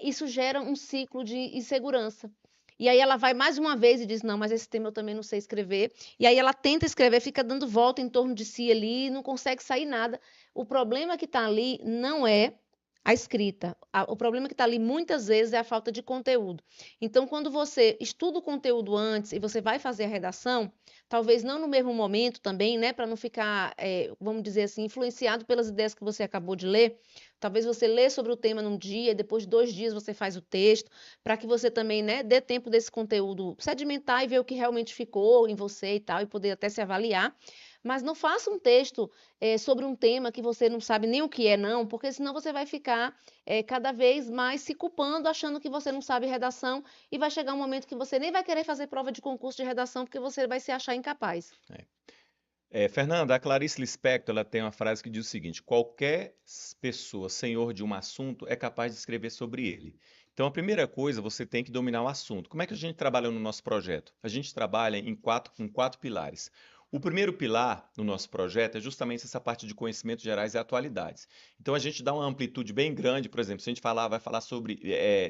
Isso gera um ciclo de insegurança. E aí ela vai mais uma vez e diz: não, mas esse tema eu também não sei escrever. E aí ela tenta escrever, fica dando volta em torno de si ali, não consegue sair nada. O problema que está ali não é a escrita. O problema que está ali muitas vezes é a falta de conteúdo. Então, quando você estuda o conteúdo antes e você vai fazer a redação, talvez não no mesmo momento também, né, para não ficar, vamos dizer assim, influenciado pelas ideias que você acabou de ler. Talvez você lê sobre o tema num dia, e depois de 2 dias você faz o texto, para que você também, né, dê tempo desse conteúdo sedimentar e ver o que realmente ficou em você e tal, e poder até se avaliar. Mas não faça um texto sobre um tema que você não sabe nem o que é, não, porque senão você vai ficar cada vez mais se culpando, achando que você não sabe redação, e vai chegar um momento que você nem vai querer fazer prova de concurso de redação, porque você vai se achar incapaz. Fernanda, a Clarice Lispector, ela tem uma frase que diz o seguinte: qualquer pessoa senhor de um assunto é capaz de escrever sobre ele. Então, a primeira coisa, você tem que dominar o assunto. Como é que a gente trabalha no nosso projeto? A gente trabalha com quatro pilares. O primeiro pilar no nosso projeto é justamente essa parte de conhecimentos gerais e atualidades. Então, a gente dá uma amplitude bem grande, por exemplo, se a gente vai falar sobre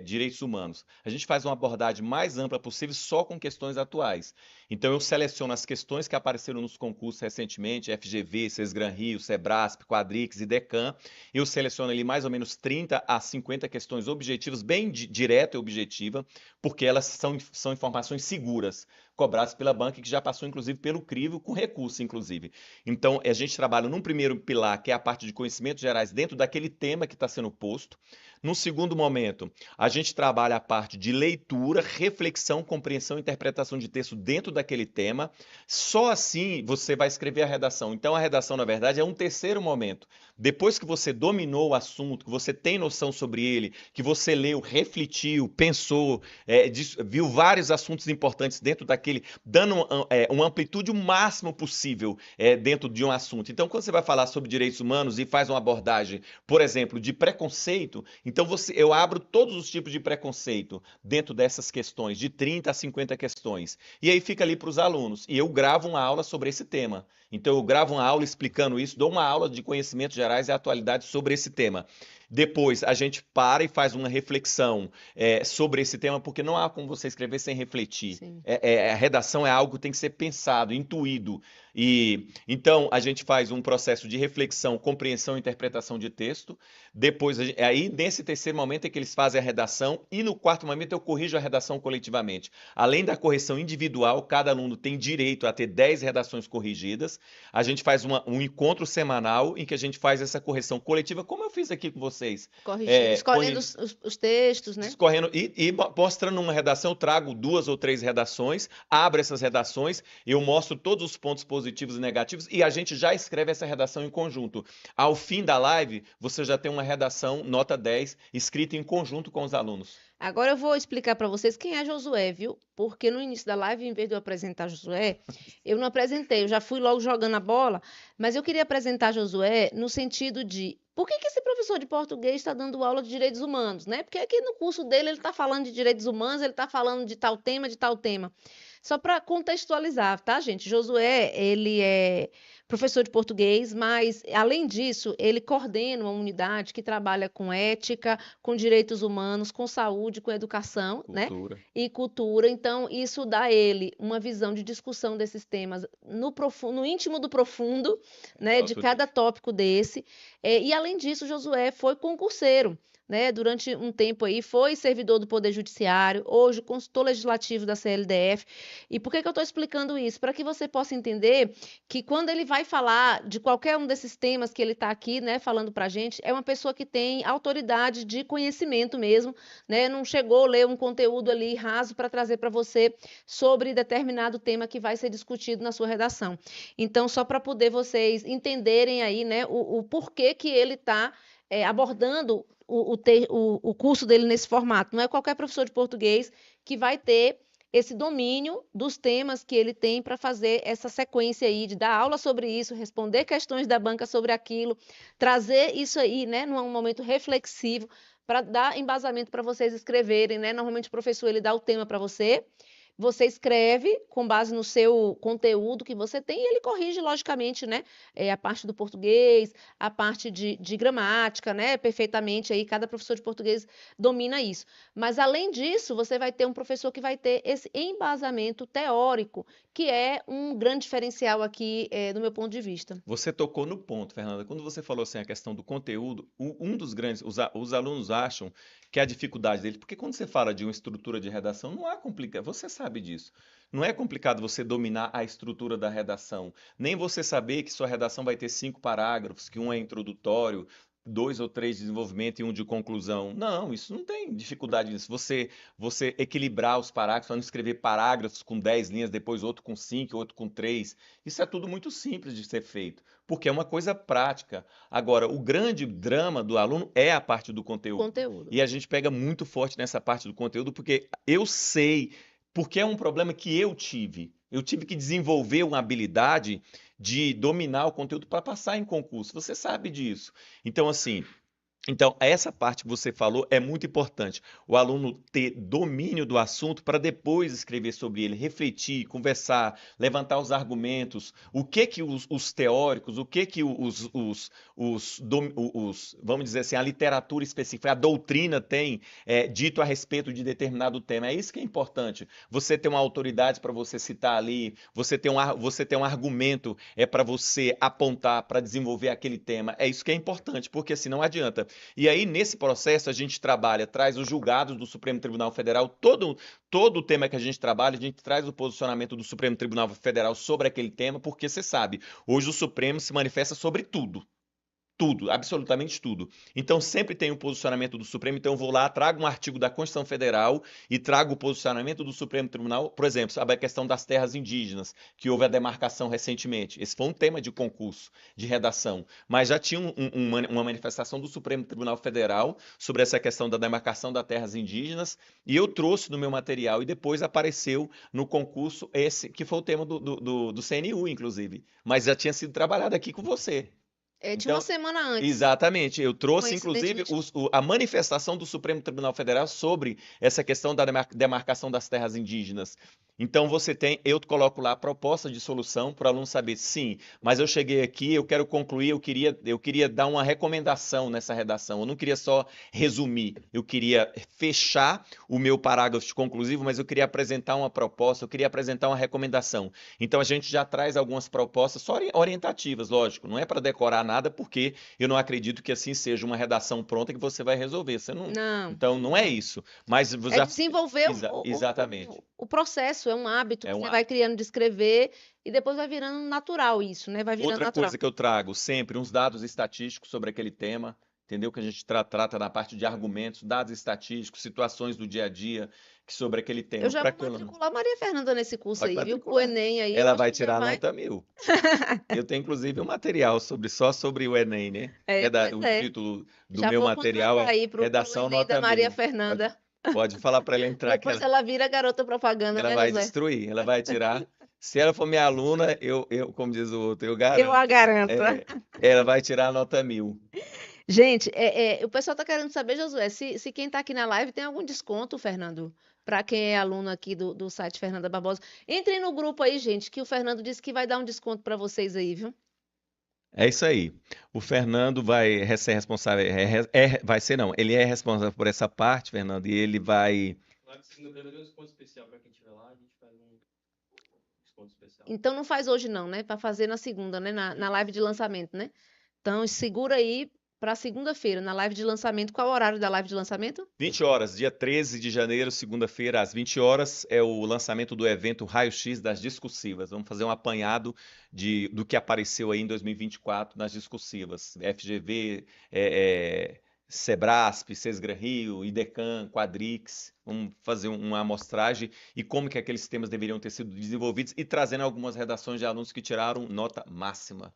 direitos humanos, a gente faz uma abordagem mais ampla possível só com questões atuais. Então, eu seleciono as questões que apareceram nos concursos recentemente, FGV, Sesgran Rio, Sebrasp, Quadrix e Decam. Eu seleciono ali mais ou menos 30 a 50 questões objetivas, bem direta e objetiva, porque elas são informações seguras, cobradas pela banca, que já passou, inclusive, pelo crivo, com recurso, inclusive. Então, a gente trabalha num primeiro pilar, que é a parte de conhecimentos gerais, dentro daquele tema que está sendo posto. No segundo momento, a gente trabalha a parte de leitura, reflexão, compreensão e interpretação de texto dentro daquele tema. Só assim você vai escrever a redação. Então, a redação, na verdade, é um terceiro momento. Depois que você dominou o assunto, que você tem noção sobre ele, que você leu, refletiu, pensou, viu vários assuntos importantes dentro daquele, dando uma amplitude o máximo possível dentro de um assunto. Então, quando você vai falar sobre direitos humanos e faz uma abordagem, por exemplo, de preconceito, então eu abro todos os tipos de preconceito dentro dessas questões, de 30 a 50 questões. E aí fica ali para os alunos. E eu gravo uma aula sobre esse tema. Então eu gravo uma aula explicando isso, dou uma aula de conhecimentos gerais e atualidades sobre esse tema. Depois a gente para e faz uma reflexão sobre esse tema, porque não há como você escrever sem refletir. Sim. A redação é algo que tem que ser pensado, intuído. E então a gente faz um processo de reflexão, compreensão e interpretação de texto. Depois, aí nesse terceiro momento é que eles fazem a redação, e no quarto momento eu corrijo a redação coletivamente. Além da correção individual, cada aluno tem direito a ter 10 redações corrigidas. A gente faz um encontro semanal em que a gente faz essa correção coletiva, como eu fiz aqui com vocês. Corrigindo, escolhendo os textos, né? Escorrendo e mostrando uma redação, eu trago 2 ou 3 redações, abro essas redações, eu mostro todos os pontos positivos e negativos e a gente já escreve essa redação em conjunto. Ao fim da live, você já tem uma redação nota 10 escrita em conjunto com os alunos. Agora eu vou explicar para vocês quem é Josué, viu? Porque no início da live, em vez de eu apresentar Josué, eu não apresentei, eu já fui logo jogando a bola, mas eu queria apresentar Josué no sentido de por que esse professor de português está dando aula de direitos humanos, né? Porque aqui no curso dele ele está falando de direitos humanos, ele está falando de tal tema, de tal tema. Só para contextualizar, tá, gente? Josué, ele é professor de português, mas, além disso, ele coordena uma unidade que trabalha com ética, com direitos humanos, com saúde, com educação, né? Cultura. E cultura. Então, isso dá a ele uma visão de discussão desses temas no íntimo do profundo, né? De cada tópico desse. E, além disso, Josué foi concurseiro, né? Durante um tempo aí, foi servidor do Poder Judiciário, hoje consultor legislativo da CLDF. E por que que eu estou explicando isso? Para que você possa entender que quando ele vai falar de qualquer um desses temas que ele está aqui, né, falando para a gente, é uma pessoa que tem autoridade de conhecimento mesmo, né? Não chegou a ler um conteúdo ali raso para trazer para você sobre determinado tema que vai ser discutido na sua redação. Então, só para poder vocês entenderem aí, né, o porquê que ele está abordando o curso dele nesse formato. Não é qualquer professor de português que vai ter esse domínio dos temas que ele tem para fazer essa sequência aí de dar aula sobre isso, responder questões da banca sobre aquilo, trazer isso aí, né, num momento reflexivo para dar embasamento para vocês escreverem, né? Normalmente o professor ele dá o tema para você escreve com base no seu conteúdo que você tem e ele corrige, logicamente, né? A parte do português, a parte de gramática, né? Perfeitamente aí, cada professor de português domina isso. Mas, além disso, você vai ter um professor que vai ter esse embasamento teórico, que é um grande diferencial aqui, do meu ponto de vista. Você tocou no ponto, Fernanda. Quando você falou assim a questão do conteúdo, um dos grandes, os alunos acham que é a dificuldade dele, porque quando você fala de uma estrutura de redação, não é complicado, você sabe disso. Não é complicado você dominar a estrutura da redação, nem você saber que sua redação vai ter 5 parágrafos, que um é introdutório, 2 ou 3 de desenvolvimento e um de conclusão. Não, isso não tem dificuldade nisso. Você equilibrar os parágrafos, para não escrever parágrafos com 10 linhas, depois outro com 5, outro com 3. Isso é tudo muito simples de ser feito, porque é uma coisa prática. Agora, o grande drama do aluno é a parte do conteúdo. Conteúdo. E a gente pega muito forte nessa parte do conteúdo, porque eu sei, porque é um problema que eu tive. Eu tive que desenvolver uma habilidade de dominar o conteúdo para passar em concurso. Você sabe disso. Então, assim, essa parte que você falou é muito importante. O aluno ter domínio do assunto para depois escrever sobre ele, refletir, conversar, levantar os argumentos, o que os teóricos, o que vamos dizer assim, a literatura específica, a doutrina tem dito a respeito de determinado tema. É isso que é importante. Você ter uma autoridade para você citar ali, você ter um argumento para você apontar, para desenvolver aquele tema. É isso que é importante, porque senão adianta. E aí, nesse processo, a gente traz os julgados do Supremo Tribunal Federal, todo o tema que a gente trabalha, a gente traz o posicionamento do Supremo Tribunal Federal sobre aquele tema, porque você sabe, hoje o Supremo se manifesta sobre tudo. Tudo, absolutamente tudo. Então, sempre tem um posicionamento do Supremo. Então, eu vou lá, trago um artigo da Constituição Federal e trago o posicionamento do Supremo Tribunal. Por exemplo, sabe a questão das terras indígenas, que houve a demarcação recentemente. Esse foi um tema de concurso, de redação. Mas já tinha uma manifestação do Supremo Tribunal Federal sobre essa questão da demarcação das terras indígenas. E eu trouxe no meu material e depois apareceu no concurso esse, que foi o tema do CNU, inclusive. Mas já tinha sido trabalhado aqui com você. Tinha uma semana antes. Exatamente. Eu trouxe, inclusive, a manifestação do Supremo Tribunal Federal sobre essa questão da demarcação das terras indígenas. Então, eu coloco lá a proposta de solução para o aluno saber, sim, mas eu cheguei aqui, eu quero concluir, eu queria dar uma recomendação nessa redação. Eu não queria só resumir, eu queria fechar o meu parágrafo conclusivo, mas eu queria apresentar uma proposta, eu queria apresentar uma recomendação. Então, a gente já traz algumas propostas só orientativas, lógico, não é para decorar nada, porque eu não acredito que assim seja uma redação pronta que você vai resolver. Você não. Então, não é isso. Mas já... desenvolver exatamente. O processo, é um hábito que você vai criando de escrever e depois vai virando natural isso, né? Vai virando Outra natural. coisa que eu trago sempre, uns dados estatísticos sobre aquele tema, entendeu? Que a gente trata na parte de argumentos, dados estatísticos, situações do dia a dia sobre aquele tema. Eu já vou matricular Maria Fernanda nesse curso aí, viu? O Enem aí. Ela vai tirar nota 1000. Eu tenho, inclusive, um material só sobre o Enem, né? O título do meu material é Redação Nota 1000. Maria Fernanda. Pode falar para ela entrar. Depois ela vira garota propaganda, ela né, vai José? destruir, ela vai tirar. Se ela for minha aluna, eu como diz o outro, eu garanto. Eu a garanto. Ela vai tirar a nota 1000. Gente, o pessoal está querendo saber, Josué, se quem está aqui na live tem algum desconto, Fernando, para quem é aluno aqui do site Fernanda Barbosa. Entrem no grupo aí, gente, que o Fernando disse que vai dar um desconto para vocês aí, viu? É isso aí. O Fernando vai ser responsável, vai ser não, ele é responsável por essa parte, Fernando, e ele vai. Lá de segunda-feira tem um desconto especial para quem estiver lá, a gente faz um desconto especial. Então não faz hoje não, né? Para fazer na segunda, né? Na live de lançamento, né? Então segura aí para segunda-feira, na live de lançamento. Qual é o horário da live de lançamento? 20 horas, dia 13 de janeiro, segunda-feira, às 20 horas, é o lançamento do evento Raio-X das Discursivas. Vamos fazer um apanhado do que apareceu aí em 2024 nas discursivas. FGV, Sebrasp, Sesgran Rio, IDECAN, Quadrix. Vamos fazer uma amostragem e como que aqueles temas deveriam ter sido desenvolvidos e trazendo algumas redações de alunos que tiraram nota máxima.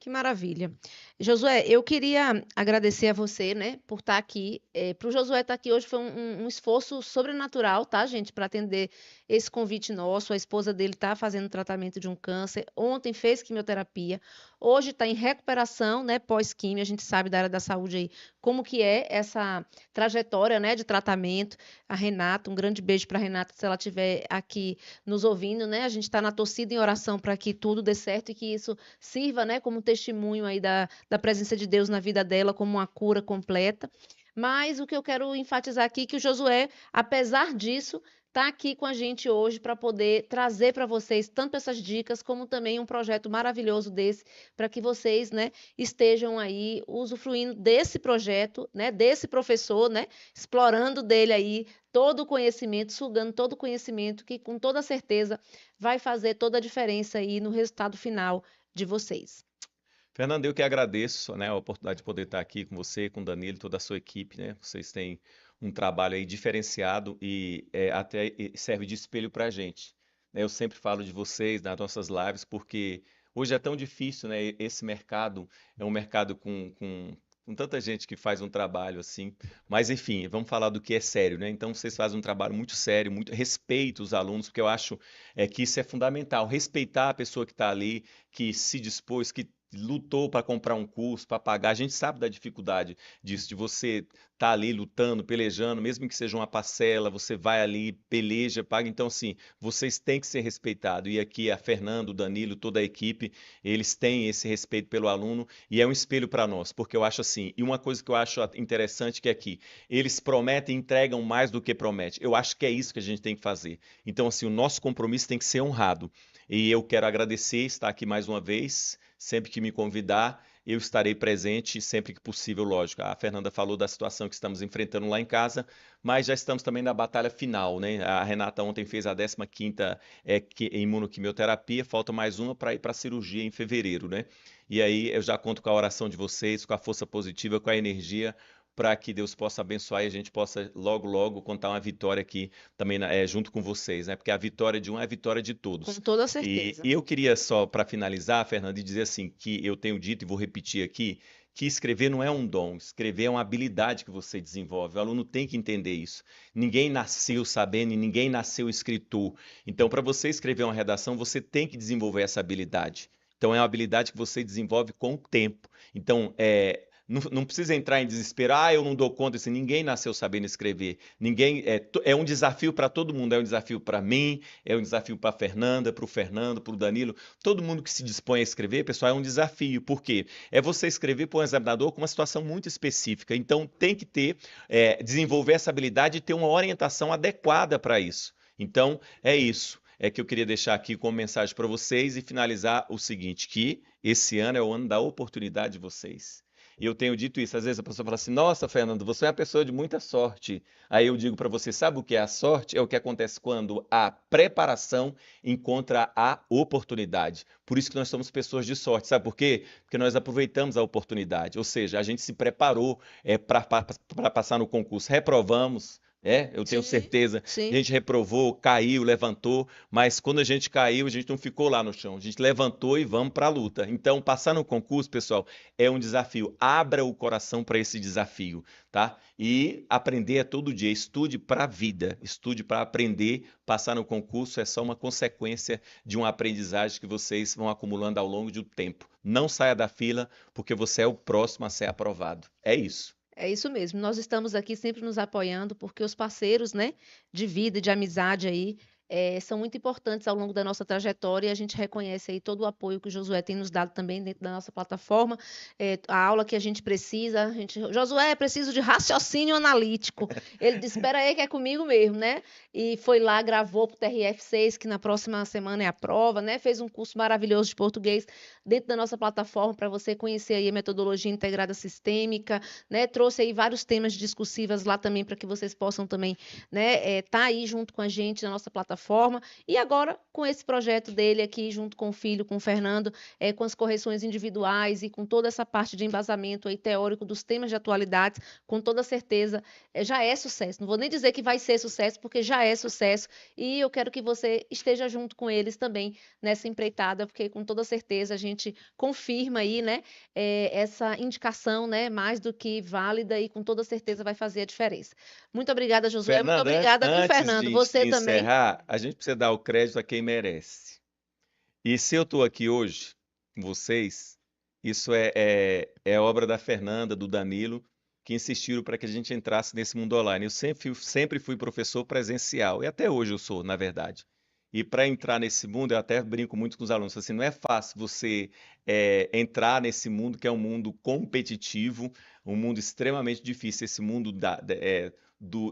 Que maravilha. Josué, eu queria agradecer a você, né, por estar aqui. Para o Josué estar aqui hoje foi um esforço sobrenatural, tá, gente, para atender esse convite nosso. A esposa dele está fazendo tratamento de um câncer. Ontem fez quimioterapia. Hoje está em recuperação, né, pós-quimio. A gente sabe da área da saúde aí como que é essa trajetória, né, de tratamento. A Renata, um grande beijo para a Renata, se ela estiver aqui nos ouvindo, né? A gente está na torcida em oração para que tudo dê certo e que isso sirva, né, como testemunho aí da presença de Deus na vida dela, como uma cura completa. Mas o que eu quero enfatizar aqui é que o Josué, apesar disso, está aqui com a gente hoje para poder trazer para vocês tanto essas dicas como também um projeto maravilhoso desse para que vocês, né, estejam aí usufruindo desse projeto, né, desse professor, né, explorando dele aí todo o conhecimento, sugando todo o conhecimento que com toda certeza vai fazer toda a diferença aí no resultado final de vocês. Fernando, eu que agradeço, né, a oportunidade de poder estar aqui com você, com o Danilo e toda a sua equipe, né? Vocês têm um trabalho aí diferenciado e até serve de espelho para a gente, né? Eu sempre falo de vocês nas nossas lives porque hoje é tão difícil, né? Esse mercado é um mercado com tanta gente que faz um trabalho assim, mas enfim, vamos falar do que é sério, né? Então vocês fazem um trabalho muito sério, muito respeito os alunos, porque eu acho que isso é fundamental, respeitar a pessoa que está ali, que se dispôs, que lutou para comprar um curso, para pagar. A gente sabe da dificuldade disso, de você estar ali lutando, pelejando, mesmo que seja uma parcela, você vai ali, peleja, paga. Então, assim, vocês têm que ser respeitados. E aqui a Fernando, o Danilo, toda a equipe, eles têm esse respeito pelo aluno e é um espelho para nós, porque eu acho assim, e uma coisa que eu acho interessante que é que eles prometem e entregam mais do que prometem. Eu acho que é isso que a gente tem que fazer. Então, assim, o nosso compromisso tem que ser honrado. E eu quero agradecer, estar aqui mais uma vez. Sempre que me convidar, eu estarei presente sempre que possível, lógico. A Fernanda falou da situação que estamos enfrentando lá em casa, mas já estamos também na batalha final, né? A Renata ontem fez a 15ª imunoquimioterapia, falta mais uma para ir para a cirurgia em fevereiro, né? E aí eu já conto com a oração de vocês, com a força positiva, com a energia, para que Deus possa abençoar e a gente possa logo, logo contar uma vitória aqui também junto com vocês, né? Porque a vitória de um é a vitória de Com todos. toda E, certeza. e eu queria só, para finalizar, Fernando, dizer assim, que eu tenho dito e vou repetir aqui, que escrever não é um dom, escrever é uma habilidade que você desenvolve. O aluno tem que entender isso. Ninguém nasceu sabendo e ninguém nasceu escritor. Então, para você escrever uma redação, você tem que desenvolver essa habilidade. Então, é uma habilidade que você desenvolve com o tempo. Então, não precisa entrar em desespero. Ah, eu não dou conta. Assim, ninguém nasceu sabendo escrever. Ninguém é um desafio para todo mundo. É um desafio para mim, é um desafio para a Fernanda, para o Fernando, para o Danilo. Todo mundo que se dispõe a escrever, pessoal, é um desafio. Por quê? É você escrever para um examinador com uma situação muito específica. Então, tem que desenvolver essa habilidade e ter uma orientação adequada para isso. Então, é isso. É que eu queria deixar aqui como mensagem para vocês e finalizar o seguinte, que esse ano é o ano da oportunidade de vocês. E eu tenho dito isso, às vezes a pessoa fala assim, nossa, Fernando, você é uma pessoa de muita sorte. Aí eu digo para você, sabe o que é a sorte? É o que acontece quando a preparação encontra a oportunidade. Por isso que nós somos pessoas de sorte, sabe por quê? Porque nós aproveitamos a oportunidade, ou seja, a gente se preparou para passar no concurso, reprovamos, eu tenho Sim, certeza. A sim. gente reprovou, caiu, levantou, mas quando a gente caiu, a gente não ficou lá no chão. A gente levantou e vamos para a luta. Então, passar no concurso, pessoal, é um desafio. Abra o coração para esse desafio, tá? E aprender é todo dia. Estude para a vida, estude para aprender. Passar no concurso é só uma consequência de uma aprendizagem que vocês vão acumulando ao longo do tempo. Não saia da fila, porque você é o próximo a ser aprovado. É isso. É isso mesmo. Nós estamos aqui sempre nos apoiando, porque os parceiros, né, de vida e de amizade aí, são muito importantes ao longo da nossa trajetória e a gente reconhece aí todo o apoio que o Josué tem nos dado também dentro da nossa plataforma. A aula que a gente precisa, Josué, preciso de raciocínio analítico. Ele disse, espera aí que é comigo mesmo, né? E foi lá, gravou para o TRF6, que na próxima semana é a prova, né? Fez um curso maravilhoso de português dentro da nossa plataforma para você conhecer aí a metodologia integrada sistêmica, né? Trouxe aí vários temas discursivas lá também para que vocês possam também, né, tá aí junto com a gente na nossa plataforma. E agora com esse projeto dele aqui junto com o filho, com o Fernando, com as correções individuais e com toda essa parte de embasamento aí teórico dos temas de atualidades, com toda certeza já é sucesso. Não vou nem dizer que vai ser sucesso, porque já é sucesso. E eu quero que você esteja junto com eles também nessa empreitada, porque com toda certeza a gente confirma aí, né, essa indicação, né, mais do que válida e com toda certeza vai fazer a diferença. Muito obrigada, Josué. Muito Fernanda, obrigada, viu, antes Fernando? de Você também. encerrar, a gente precisa dar o crédito a quem merece. E se eu estou aqui hoje com vocês, isso é obra da Fernanda, do Danilo, que insistiram para que a gente entrasse nesse mundo online. Eu sempre fui professor presencial, e até hoje eu sou, na verdade. E para entrar nesse mundo, eu até brinco muito com os alunos, assim, não é fácil você entrar nesse mundo que é um mundo competitivo, um mundo extremamente difícil, esse mundo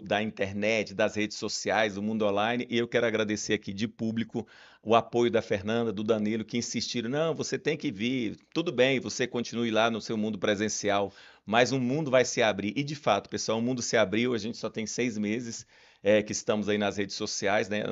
da internet, das redes sociais, do mundo online, e eu quero agradecer aqui de público o apoio da Fernanda, do Danilo, que insistiram, não, você tem que vir, tudo bem, você continue lá no seu mundo presencial, mas o mundo vai se abrir. E de fato, pessoal, o mundo se abriu, a gente só tem 6 meses que estamos aí nas redes sociais, né?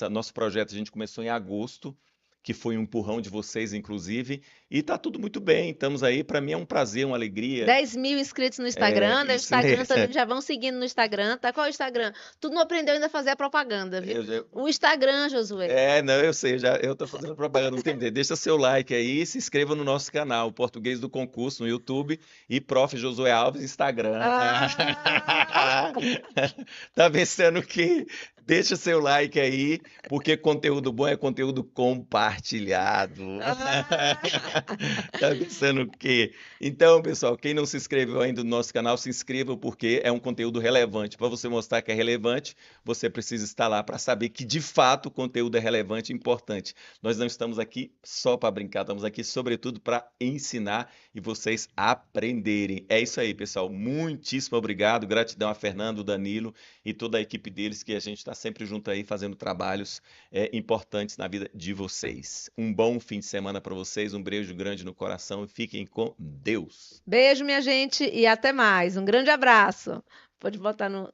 Nosso projeto a gente começou em agosto, que foi um empurrão de vocês, inclusive, e tá tudo muito bem, estamos aí, para mim é um prazer, uma alegria. 10 mil inscritos no Instagram, né? O Isso Instagram mesmo. também já vão seguindo no Instagram, tá? Qual é o Instagram? Tu não aprendeu ainda a fazer a propaganda, viu? Eu- O Instagram, Josué. Não, eu sei, eu tô fazendo propaganda no tempo. Deixa seu like aí, se inscreva no nosso canal, Português do Concurso, no YouTube, e Prof. Josué Alves, Instagram. Ah! Tá pensando que? Deixa seu like aí, porque conteúdo bom é conteúdo compartilhado. Tá pensando o quê? Então, pessoal, quem não se inscreveu ainda no nosso canal, se inscreva, porque é um conteúdo relevante. Para você mostrar que é relevante, você precisa estar lá para saber que de fato o conteúdo é relevante e importante. Nós não estamos aqui só para brincar, estamos aqui sobretudo para ensinar e vocês aprenderem. É isso aí, pessoal. Muitíssimo obrigado. Gratidão a Fernando, Danilo e toda a equipe deles, que a gente está sempre junto aí fazendo trabalhos importantes na vida de vocês. Um bom fim de semana para vocês, um beijo grande no coração e fiquem com Deus. Beijo, minha gente, e até mais. Um grande abraço. Pode botar no.